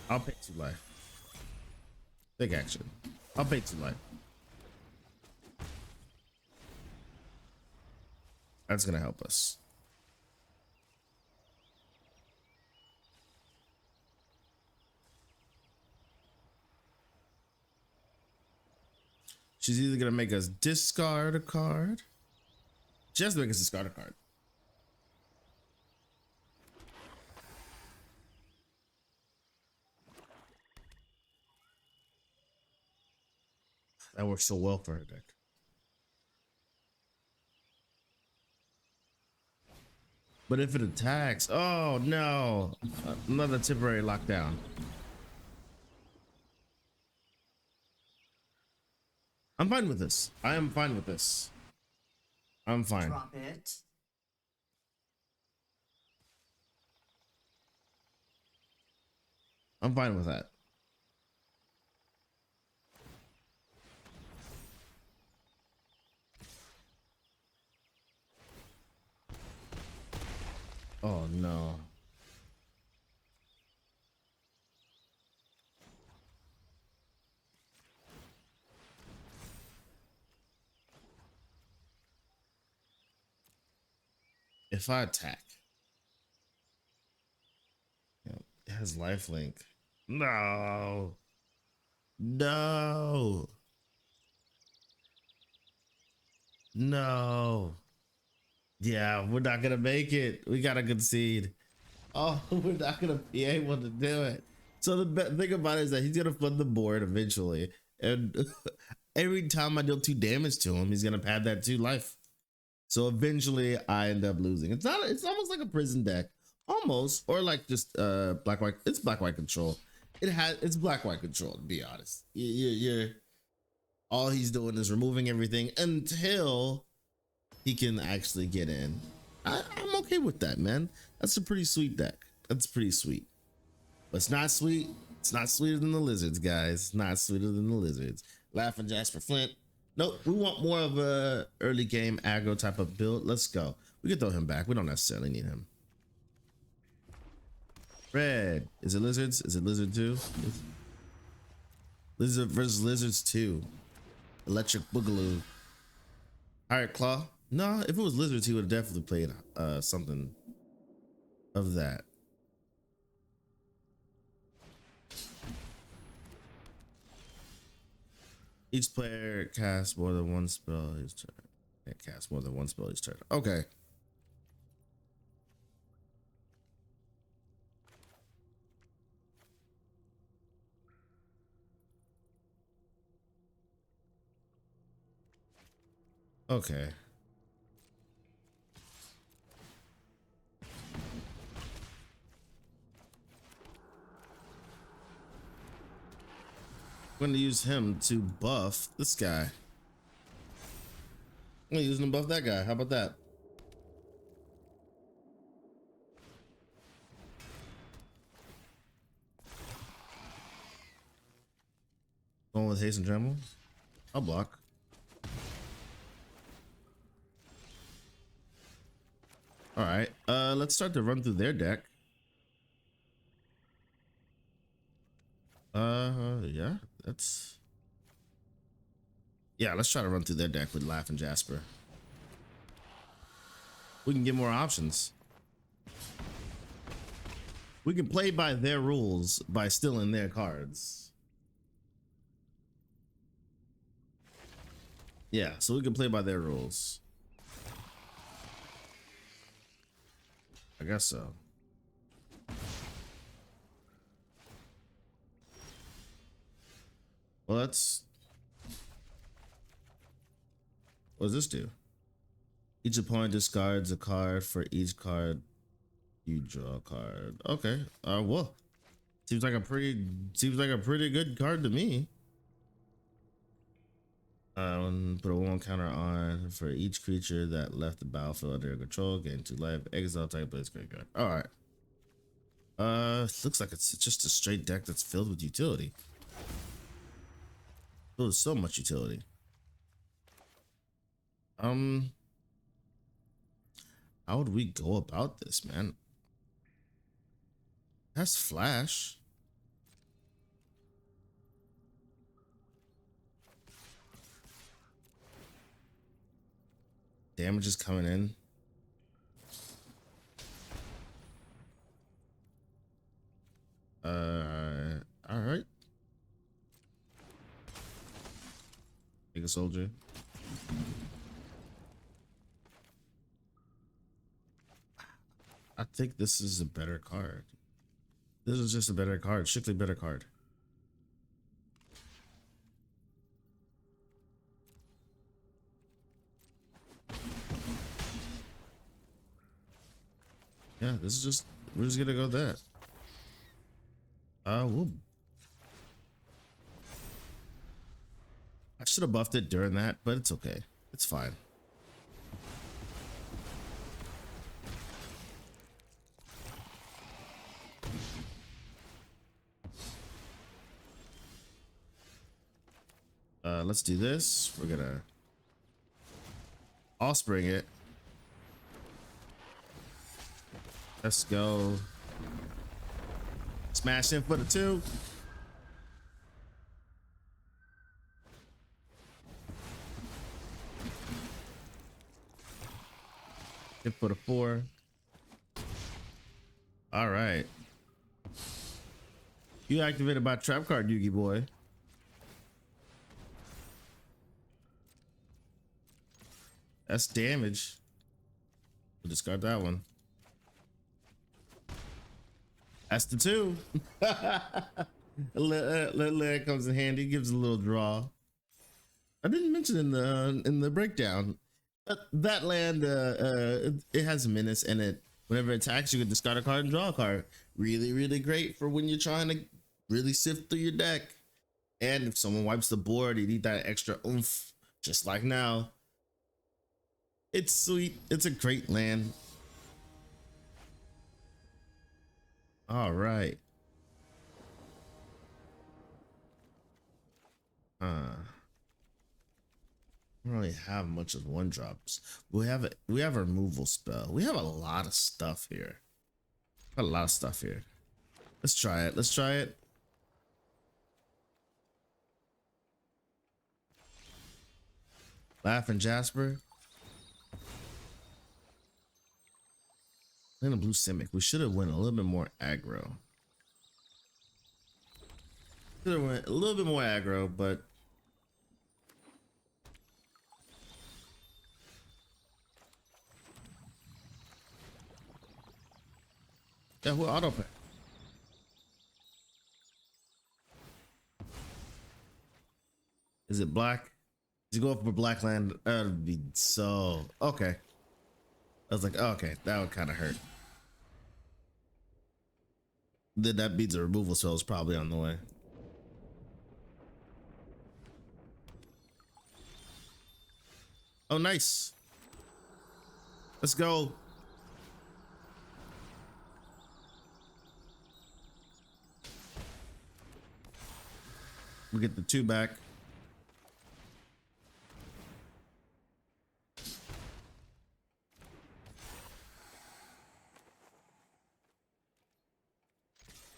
Speaker 1: I'll pay 2 life. Big action. I'll pay 2 life. That's gonna help us. She's either gonna make us discard a card. She has to make us discard a card. That works so well for her deck. But if it attacks, oh no, another temporary lockdown. I'm fine with this. I am fine with this. I'm fine.
Speaker 2: Drop it.
Speaker 1: I'm fine with that. Oh no. If I attack, it has lifelink. No. No. No. Yeah, we're not gonna make it. We gotta concede. Oh, we're not gonna be able to do it. So the thing about it is that he's gonna flood the board eventually, and every time I deal 2 damage to him, he's gonna pad that 2 life. So eventually, I end up losing. It's not. It's almost like a prison deck, almost, or like just black white. It's black white control. It's black white control. To be honest, you're all he's doing is removing everything until he can actually get in. I'm okay with that, man. That's a pretty sweet deck. That's pretty sweet. But it's not sweet. It's not sweeter than the lizards, guys. It's not sweeter than the lizards. Laughing Jasper Flint. Nope, we want more of a early game aggro type of build. Let's go. We can throw him back. We don't necessarily need him. Red. Is it lizards? Is it lizard 2? Lizard versus lizards 2. Electric Boogaloo. Alright, Claw. No, if it was lizards, he would have definitely played something of that. Each player casts more than 1 spell each turn. Can't cast more than 1 spell each turn. Okay. Okay. I'm going to use him to buff this guy. I'm going to use him to buff that guy. How about that? Going with haste and tremble. I'll block. All right. Let's start to run through their deck. Yeah, let's try to run through their deck with Laugh and Jasper. We can get more options. We can play by their rules by stealing their cards. Yeah, so we can play by their rules. I guess so. Well, what does this do? Each opponent discards a card. For each card, you draw a card. Okay. Well, seems like a pretty good card to me. Put a 1 counter on for each creature that left the battlefield under your control. Gain 2 life. Exile type plays graveyard. All right. Looks like it's just a straight deck that's filled with utility. Filled with so much utility. How would we go about this, man? That's flash. Damage is coming in. All right. Take a soldier. I think this is a better card. This is just a better card, strictly better card. Yeah, this is just, we're just gonna go with that. I should have buffed it during that, but it's okay. It's fine. Let's do this. We're gonna offspring it. Let's go. Smash in for the 2. Hit for the 4. All right. You activated by trap card, Yugi boy. That's damage. We'll discard that one. That's the 2. Let comes in handy. Gives a little draw. I didn't mention in the breakdown that land it has menace in it. Whenever it attacks, you can discard a card and draw a card. Really, really great for when you're trying to really sift through your deck. And if someone wipes the board, you need that extra oomph, just like now. It's sweet. It's a great land. All right. We don't really have much of 1-drops. We have a removal spell. We have a lot of stuff here. A lot of stuff here. Let's try it. Let's try it. Laughing Jasper. And a blue Simic. We should have went a little bit more aggro. Should have went a little bit more aggro, but yeah, we'll auto play. Is it black? Did you go up for black land? That would be so okay. I was like, oh, okay, that would kind of hurt. Then that means a removal spell is probably on the way. Oh, nice. Let's go. We get the 2 back.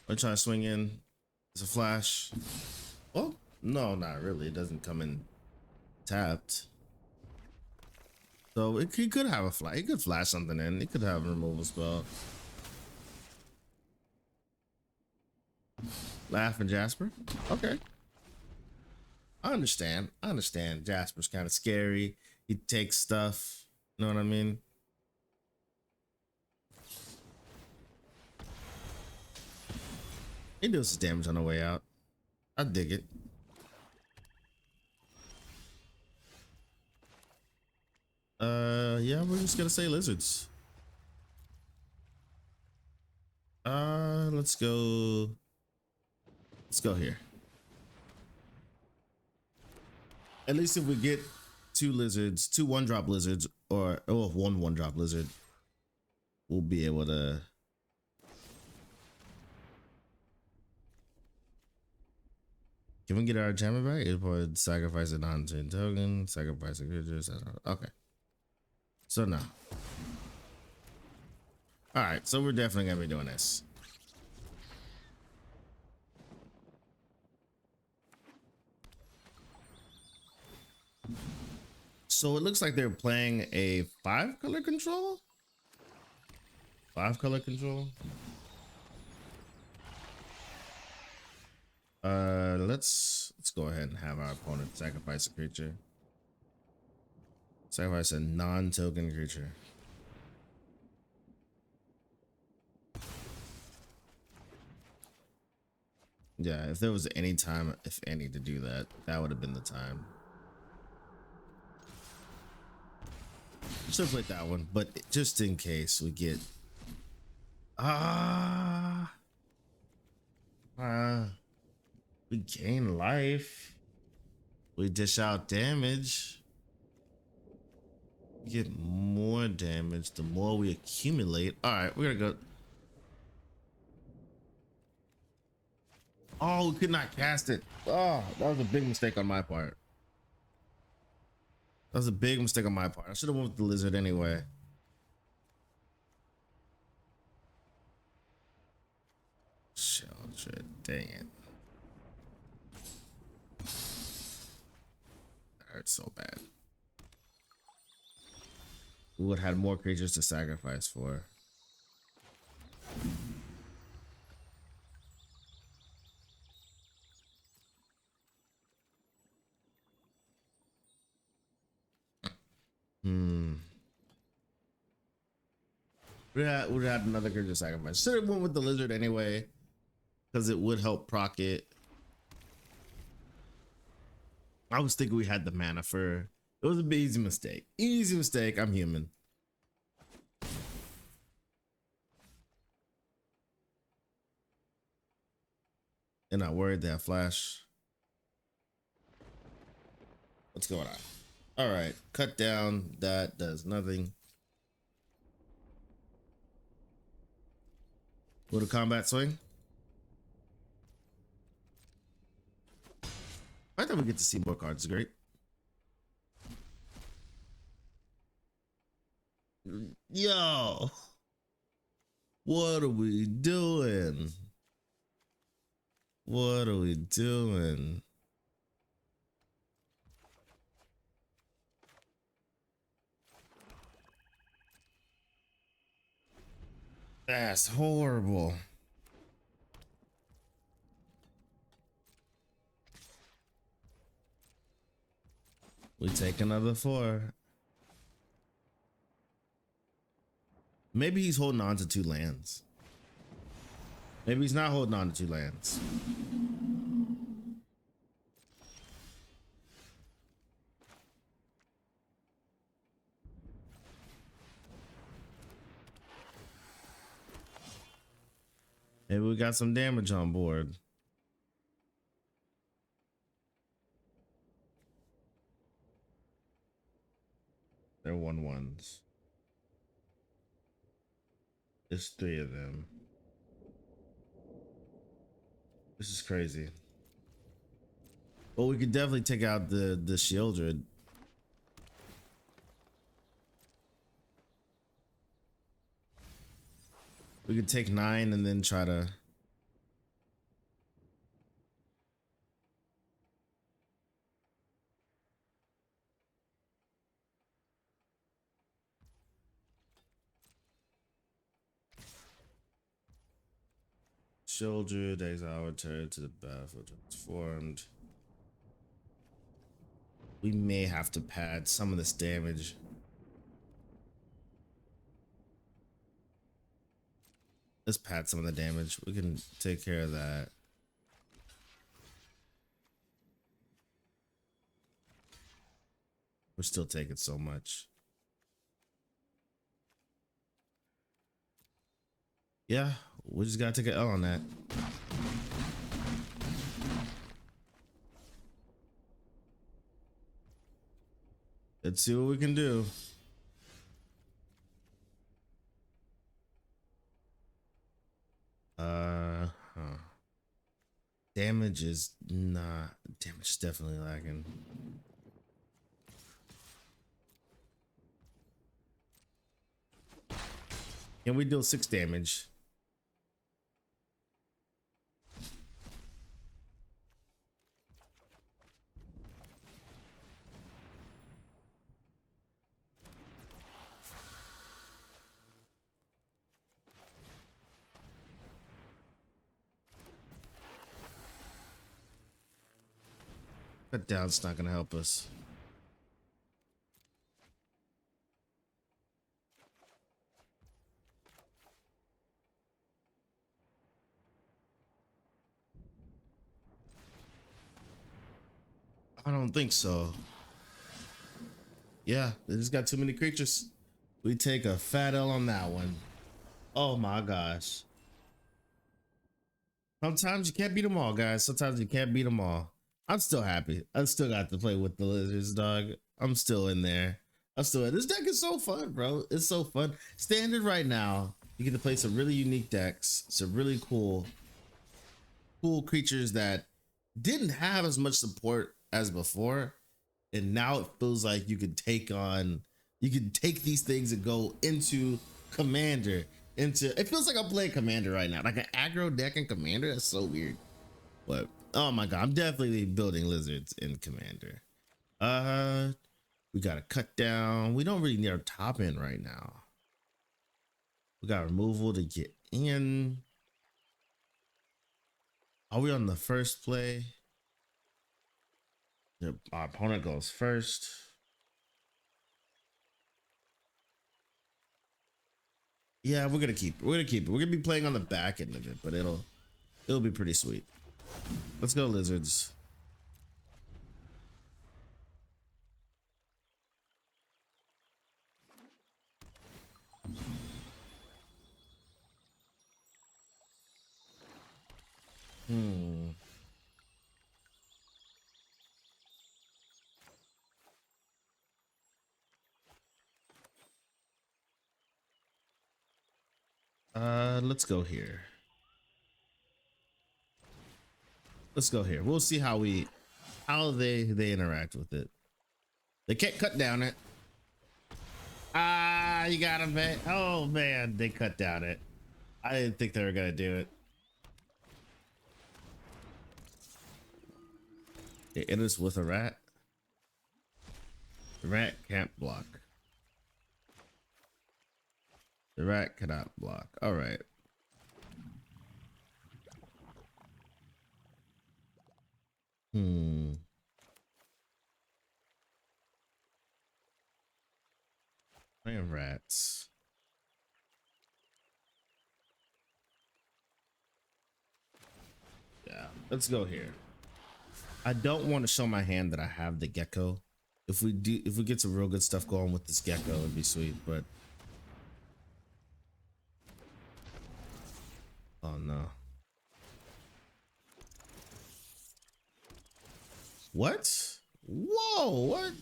Speaker 1: I'm trying to swing in. It's a flash. Oh, no, not really. It doesn't come in tapped. So he could have a flash. He could flash something in. He could have a removal spell. Laughing Jasper. Okay. I understand. I understand. Jasper's kind of scary. He takes stuff. You know what I mean? He does his damage on the way out. I dig it. Yeah, we're just gonna say lizards. Let's go. Let's go here. At least if we get two lizards, two 1-drop lizards, or one 1-drop lizard, we'll be able to. Can we get our enchantment back? It would sacrifice a non-turn token, sacrifice a creature. Okay. So no. All right. So we're definitely gonna be doing this. So it looks like they're playing a 5-color control. 5-color control. Let's go ahead and have our opponent sacrifice a creature. Sacrifice a non-token creature. Yeah, if there was any time, if any, to do that, that would have been the time. Should have played that one, but just in case we get we gain life, we dish out damage, we get more damage the more we accumulate. All right, we're gonna go. Oh, we could not cast it. Oh, that was a big mistake on my part. That was a big mistake on my part. I should have went with the lizard anyway. Children, dang it. That hurts so bad. We would have had more creatures to sacrifice for. Would have had another creature sacrifice. Should have went with the lizard anyway, because it would help proc it. I was thinking we had the mana for. It was a big easy mistake. Easy mistake. I'm human. They're not worried. They have flash. What's going on? All right, cut down. That does nothing. Will the combat swing? I thought we get to see more cards. Great. Yo, what are we doing? What are we doing? That's horrible. We take another 4. Maybe he's holding on to 2 lands. Maybe he's not holding on to 2 lands. Maybe we got some damage on board. They're 1/1s. There's 3 of them. This is crazy. Well, we could definitely take out the Shieldred. We could take 9 and then try to. Shieldred, exile, return to the battlefield transformed. We may have to pad some of this damage. Let's pad some of the damage. We can take care of that. We're still taking so much. Yeah, we just gotta take an L on that. Let's see what we can do. Huh. Damage is damage is definitely lacking. Can we deal 6 damage? Cut down's not gonna help us. I don't think so. Yeah, they just got too many creatures. We take a fat L on that one. Oh my gosh. Sometimes you can't beat them all, guys. Sometimes you can't beat them all. I'm still happy. I still got to play with the lizards, dog. I'm still in there. I'm still in. This deck is so fun, bro. It's so fun. Standard right now, you get to play some really unique decks. Some really cool creatures that didn't have as much support as before. And now it feels like you could take these things and go into Commander. It feels like I'm playing Commander right now, like an aggro deck in Commander. That's so weird. But oh my god, I'm definitely building lizards in Commander. We gotta cut down. We don't really need our top end right now. We got removal to get in. Are we on the first play? Our opponent goes first. Yeah, we're gonna keep it. We're gonna be playing on the back end of it, but it'll be pretty sweet. Let's go, lizards. Let's go here. Let's go here. We'll see how they interact with it. They can't cut down it. Ah, you got him, man. Oh man, they cut down it. I didn't think they were gonna do it. It enters with a rat. The rat can't block. The rat cannot block. All right. Playing rats. Yeah, let's go here. I don't want to show my hand that I have the gecko. If we get some real good stuff going with this gecko, it'd be sweet, but oh no. What? Whoa, what?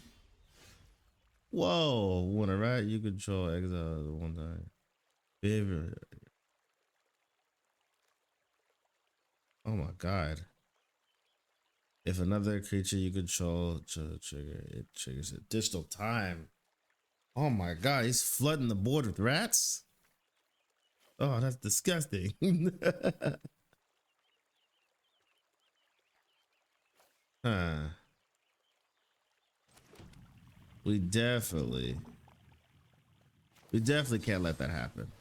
Speaker 1: Whoa, when a rat you control exile at one time. Favorite. Oh my god. If another creature you control trigger, it triggers additional time. Oh my god, he's flooding the board with rats? Oh, that's disgusting. Huh. We definitely can't let that happen.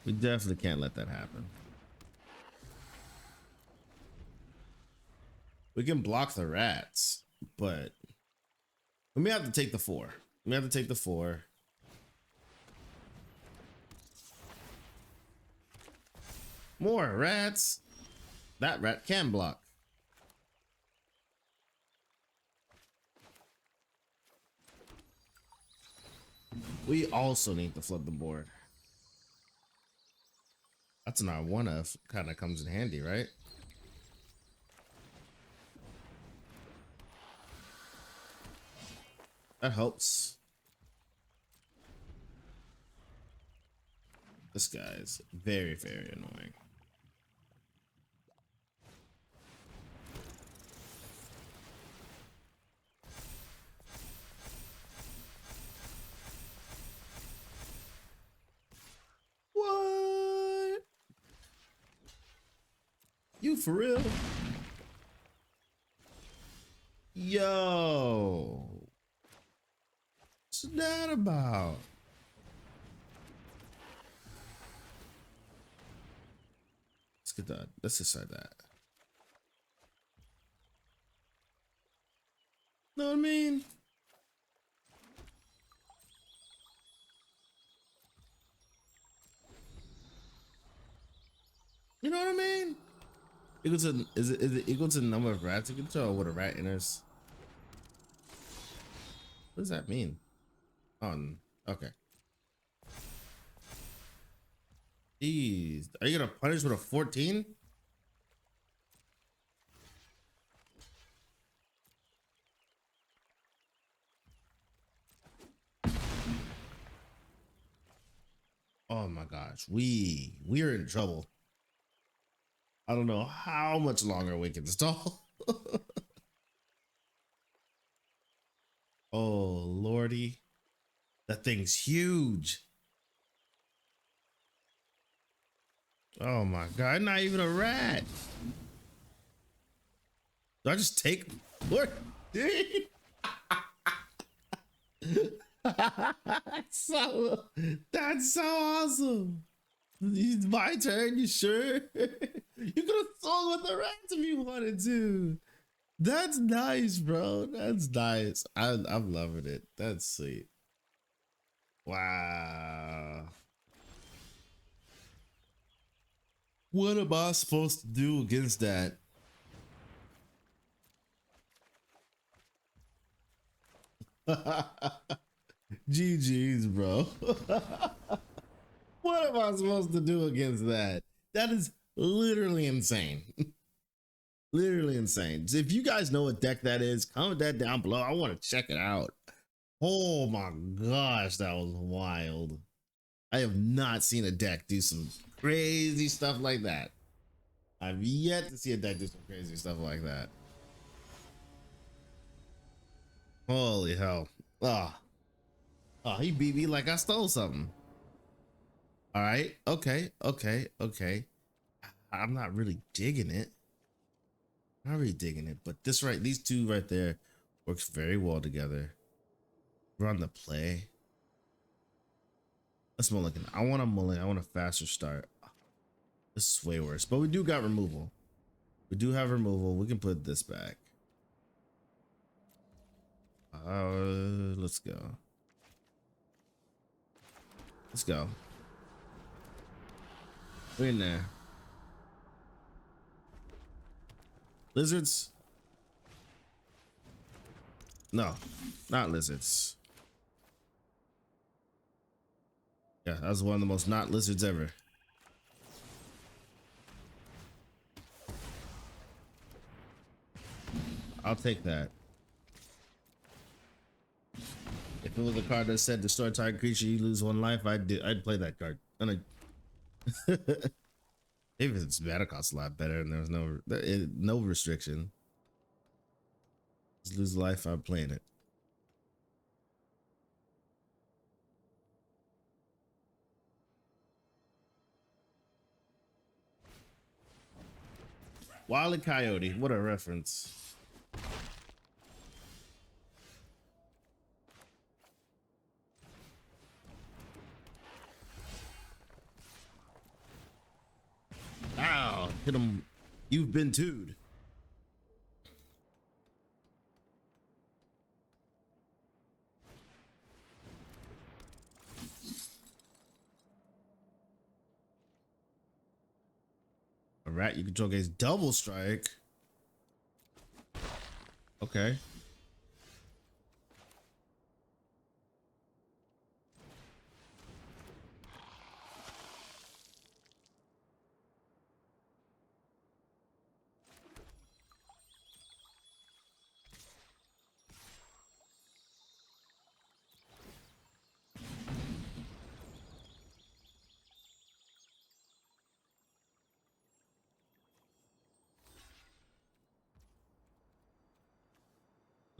Speaker 1: We definitely can't let that happen. We can block the rats, but we may have to take the 4. We have to take the 4. More rats. That rat can block. We also need to flood the board. That's an R1F. Kind of comes in handy, right? That helps. This guy's very, very annoying. What? You for real? Yo. What's that about? Let's get that. Let's decide that. Know what I mean? You know what I mean? Equal to is it equal to the number of rats you can tell what a rat enters? What does that mean? Okay. Jeez, are you gonna punish with a 14? Oh my gosh, we are in trouble. I don't know how much longer we can stall. Oh lordy, that thing's huge. Oh my god, not even a rat. Do I just take what? That's so awesome. It's my turn, you sure? You could have sold with the rats if you wanted to. That's nice, bro. That's nice. I'm loving it. That's sweet. Wow. What am I supposed to do against that? GG's, bro. What am I supposed to do against that? That is literally insane. Literally insane. If you guys know what deck that is, comment that down below. I want to check it out. Oh my gosh, that was wild. I have not seen a deck do some crazy stuff like that. I've yet to see a deck do some crazy stuff like that. Holy hell. Oh, he beat me like I stole something. All right. Okay. I'm not really digging it. Not really digging it, but these two right there works very well together. Run the play. Let's mulligan. I want a mulligan. I want a faster start. This is way worse, but we do got removal. We do have removal. We can put this back. Let's go. Let's go. We're in there. Lizards? No, not lizards. Yeah, that was one of the most not lizards ever. I'll take that. If it was a card that said destroy target creature, you lose 1 life, I'd play that card. And if it's better, costs a lot better, and there's no restriction. Just lose life, I'm playing it. Wile E. Coyote, what a reference. Ow, hit him. You've been tooed. A rat you control gains double strike. Okay.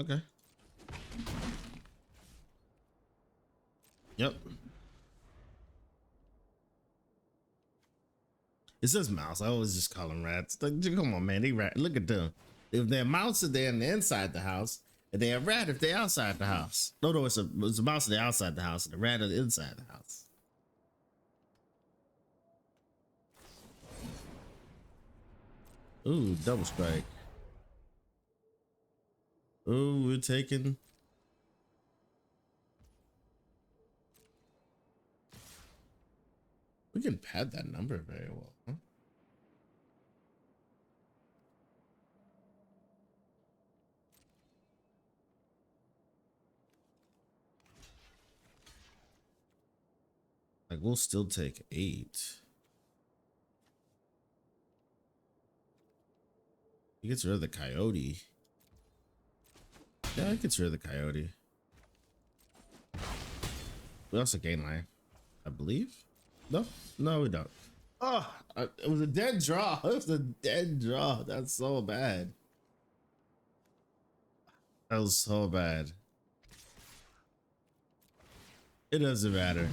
Speaker 1: Okay. Yep. It says mouse. I always just call them rats. Like, come on, man. They rat. Look at them. If they're mouse, they're in the inside the house. And they're a rat if they're outside the house. No, it's a mouse if they're outside the house and a rat is inside the house. Ooh, double strike. Ooh, we're taking. We can pad that number very well, huh? Like, we'll still take 8. He gets rid of the coyote. Yeah, he gets rid of the coyote. We also gain life, I believe. No, no, we don't. Oh, it was a dead draw. It was a dead draw. That's so bad. That was so bad. It doesn't matter.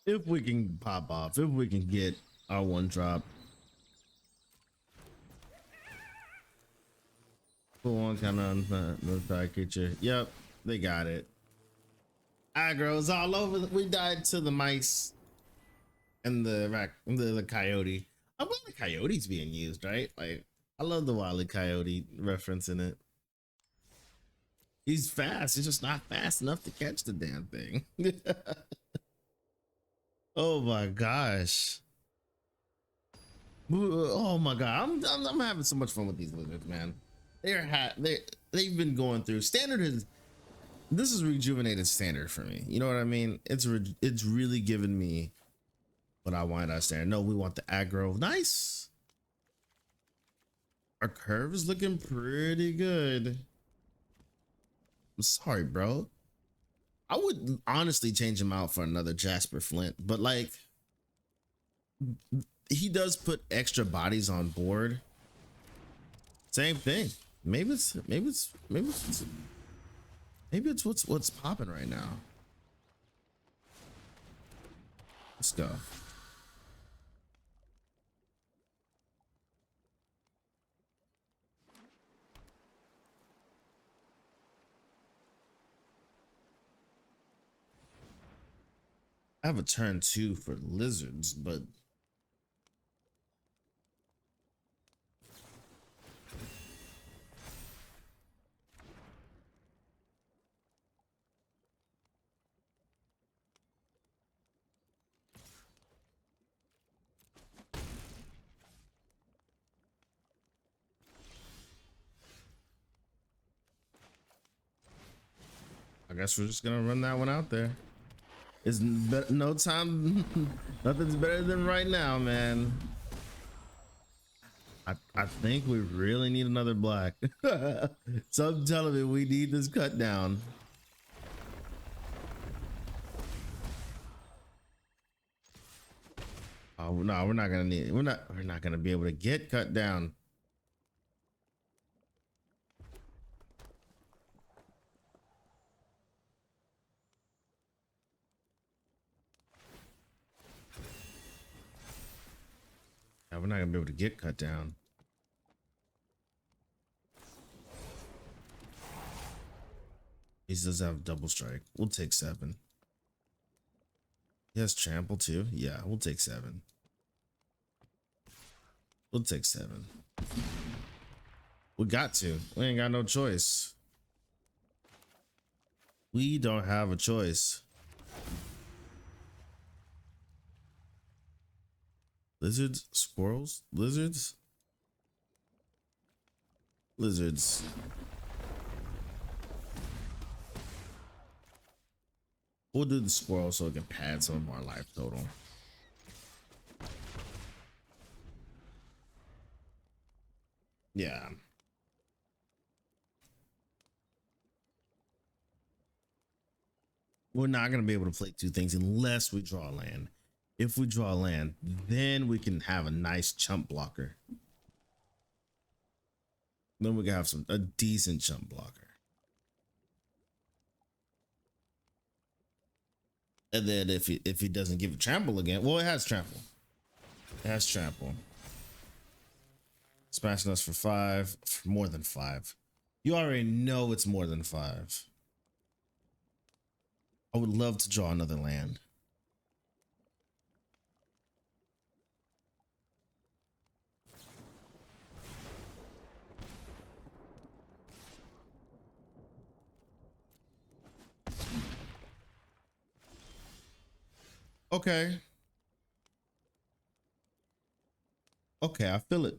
Speaker 1: If we can pop off, if we can get our one drop. Put one kind of no dark creature. Yep, they got it. Aggro's all over. We died to the mice and the coyote. I love the coyotes being used, right? Like, I love the Wile E. Coyote reference in it. He's fast. He's just not fast enough to catch the damn thing. Oh my gosh. Oh my god. I'm having so much fun with these lizards, man. They've been going through this is rejuvenated standard for me. You know what I mean? It's really given me what I wanted out of standard. No, we want the aggro. Nice. Our curve is looking pretty good. I'm sorry, bro. I would honestly change him out for another Jasper Flint, but like, he does put extra bodies on board. Same thing. Maybe it's what's popping right now. Let's go. I have a turn 2 for lizards, but I guess we're just gonna run that one out there. It's no time. Nothing's better than right now, man. I think we really need another black. So I'm telling you, we need this cut down. Oh no, we're not gonna need it. We're not gonna be able to get cut down. Yeah, we're not gonna be able to get cut down. He does have double strike. We'll take 7. He has trample too. Yeah, we'll take 7. We'll take 7. We got to. We ain't got no choice. We don't have a choice. Lizards, squirrels, lizards, lizards. We'll do the squirrel so it can pad some of our life total. Yeah. We're not going to be able to play two things unless we draw land. If we draw land, then we can have a nice chump blocker. Then we can have a decent chump blocker. And then if he doesn't give it trample again, well, it has trample. It has trample. Smashing us for 5, for more than 5. You already know it's more than 5. I would love to draw another land. Okay. Okay, I feel it.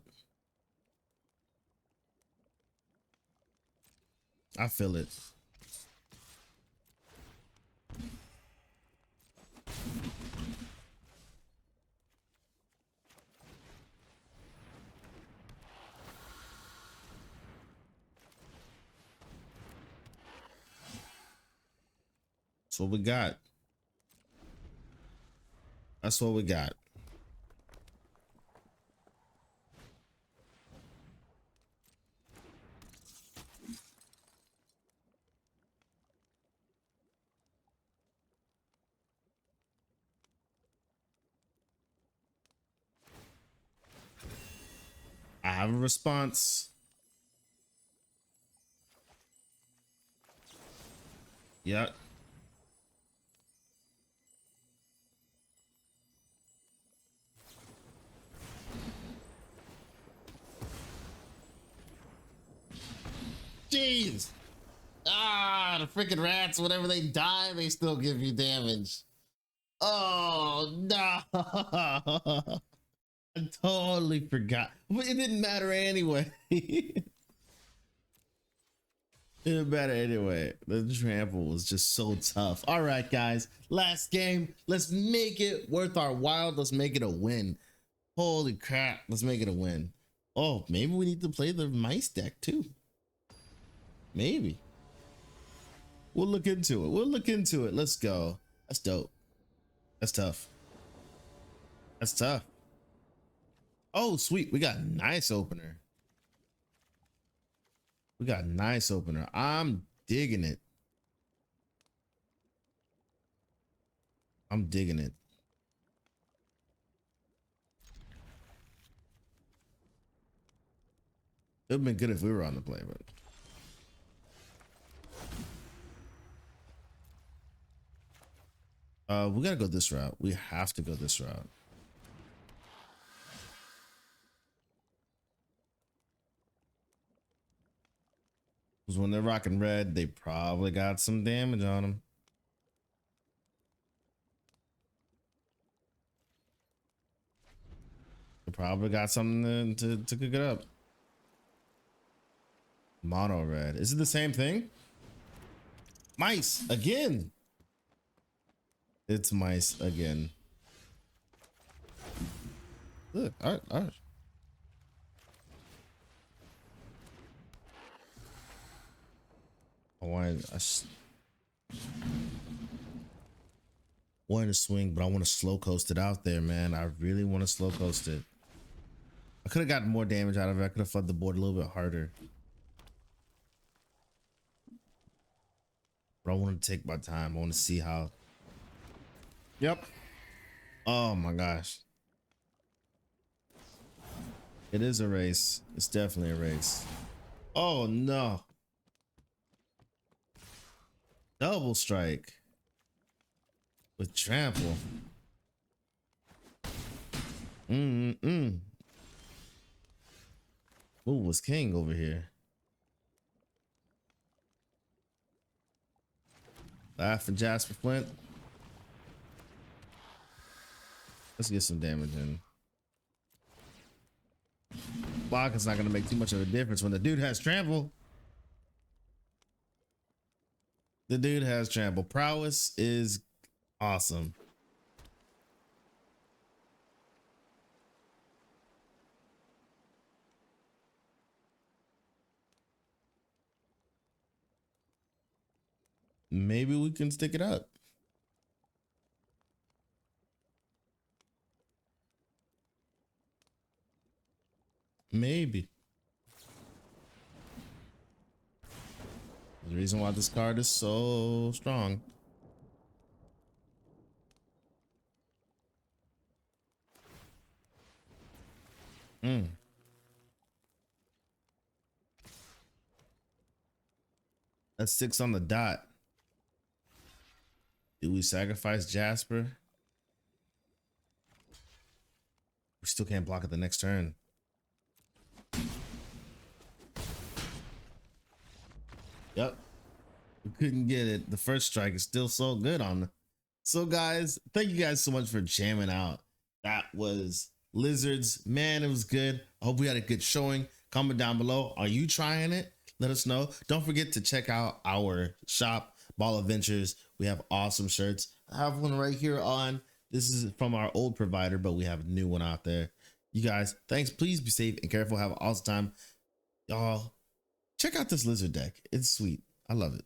Speaker 1: I feel it. That's what we got. That's what we got. I have a response. Yeah. Jeez. Ah, the freaking rats, whenever they die, they still give you damage. Oh, no. I totally forgot. But it didn't matter anyway. It didn't matter anyway. The trample was just so tough. All right, guys. Last game. Let's make it worth our while. Let's make it a win. Holy crap. Let's make it a win. Oh, maybe we need to play the mice deck too. Maybe. We'll look into it. We'll look into it. Let's go. That's dope. That's tough. That's tough. Oh, sweet. We got a nice opener. We got a nice opener. I'm digging it. I'm digging it. It would have been good if we were on the play, but we gotta go this route. We have to go this route. Because when they're rocking red, they probably got some damage on them. They probably got something to cook it up. Mono red. Is it the same thing? Mice again. It's mice again. Look, all right. I wanted to swing, but I want to slow coast it out there, man. I really want to slow coast it. I could have gotten more damage out of it. I could have flooded the board a little bit harder. But I want to take my time. I want to see how. Yep. Oh my gosh. It is a race. It's definitely a race. Oh no. Double strike. With trample. Ooh was king over here. Laugh and Jasper Flint. Let's get some damage in. Block is not going to make too much of a difference when the dude has trample. The dude has trample. Prowess is awesome. maybe we can stick it up. Maybe. The reason why this card is so strong. That's 6 on the dot. Do we sacrifice Jasper? We still can't block it the next turn. Yep. We couldn't get it. The first strike is still so good on. So guys, thank you guys so much for jamming out. That was Lizards. Man, it was good. I hope we had a good showing. Comment down below. Are you trying it? Let us know. Don't forget to check out our shop, Ball Adventures. We have awesome shirts. I have one right here on. This is from our old provider, but we have a new one out there. You guys, thanks. Please be safe and careful. Have an awesome time. Y'all, check out this lizard deck. It's sweet. I love it.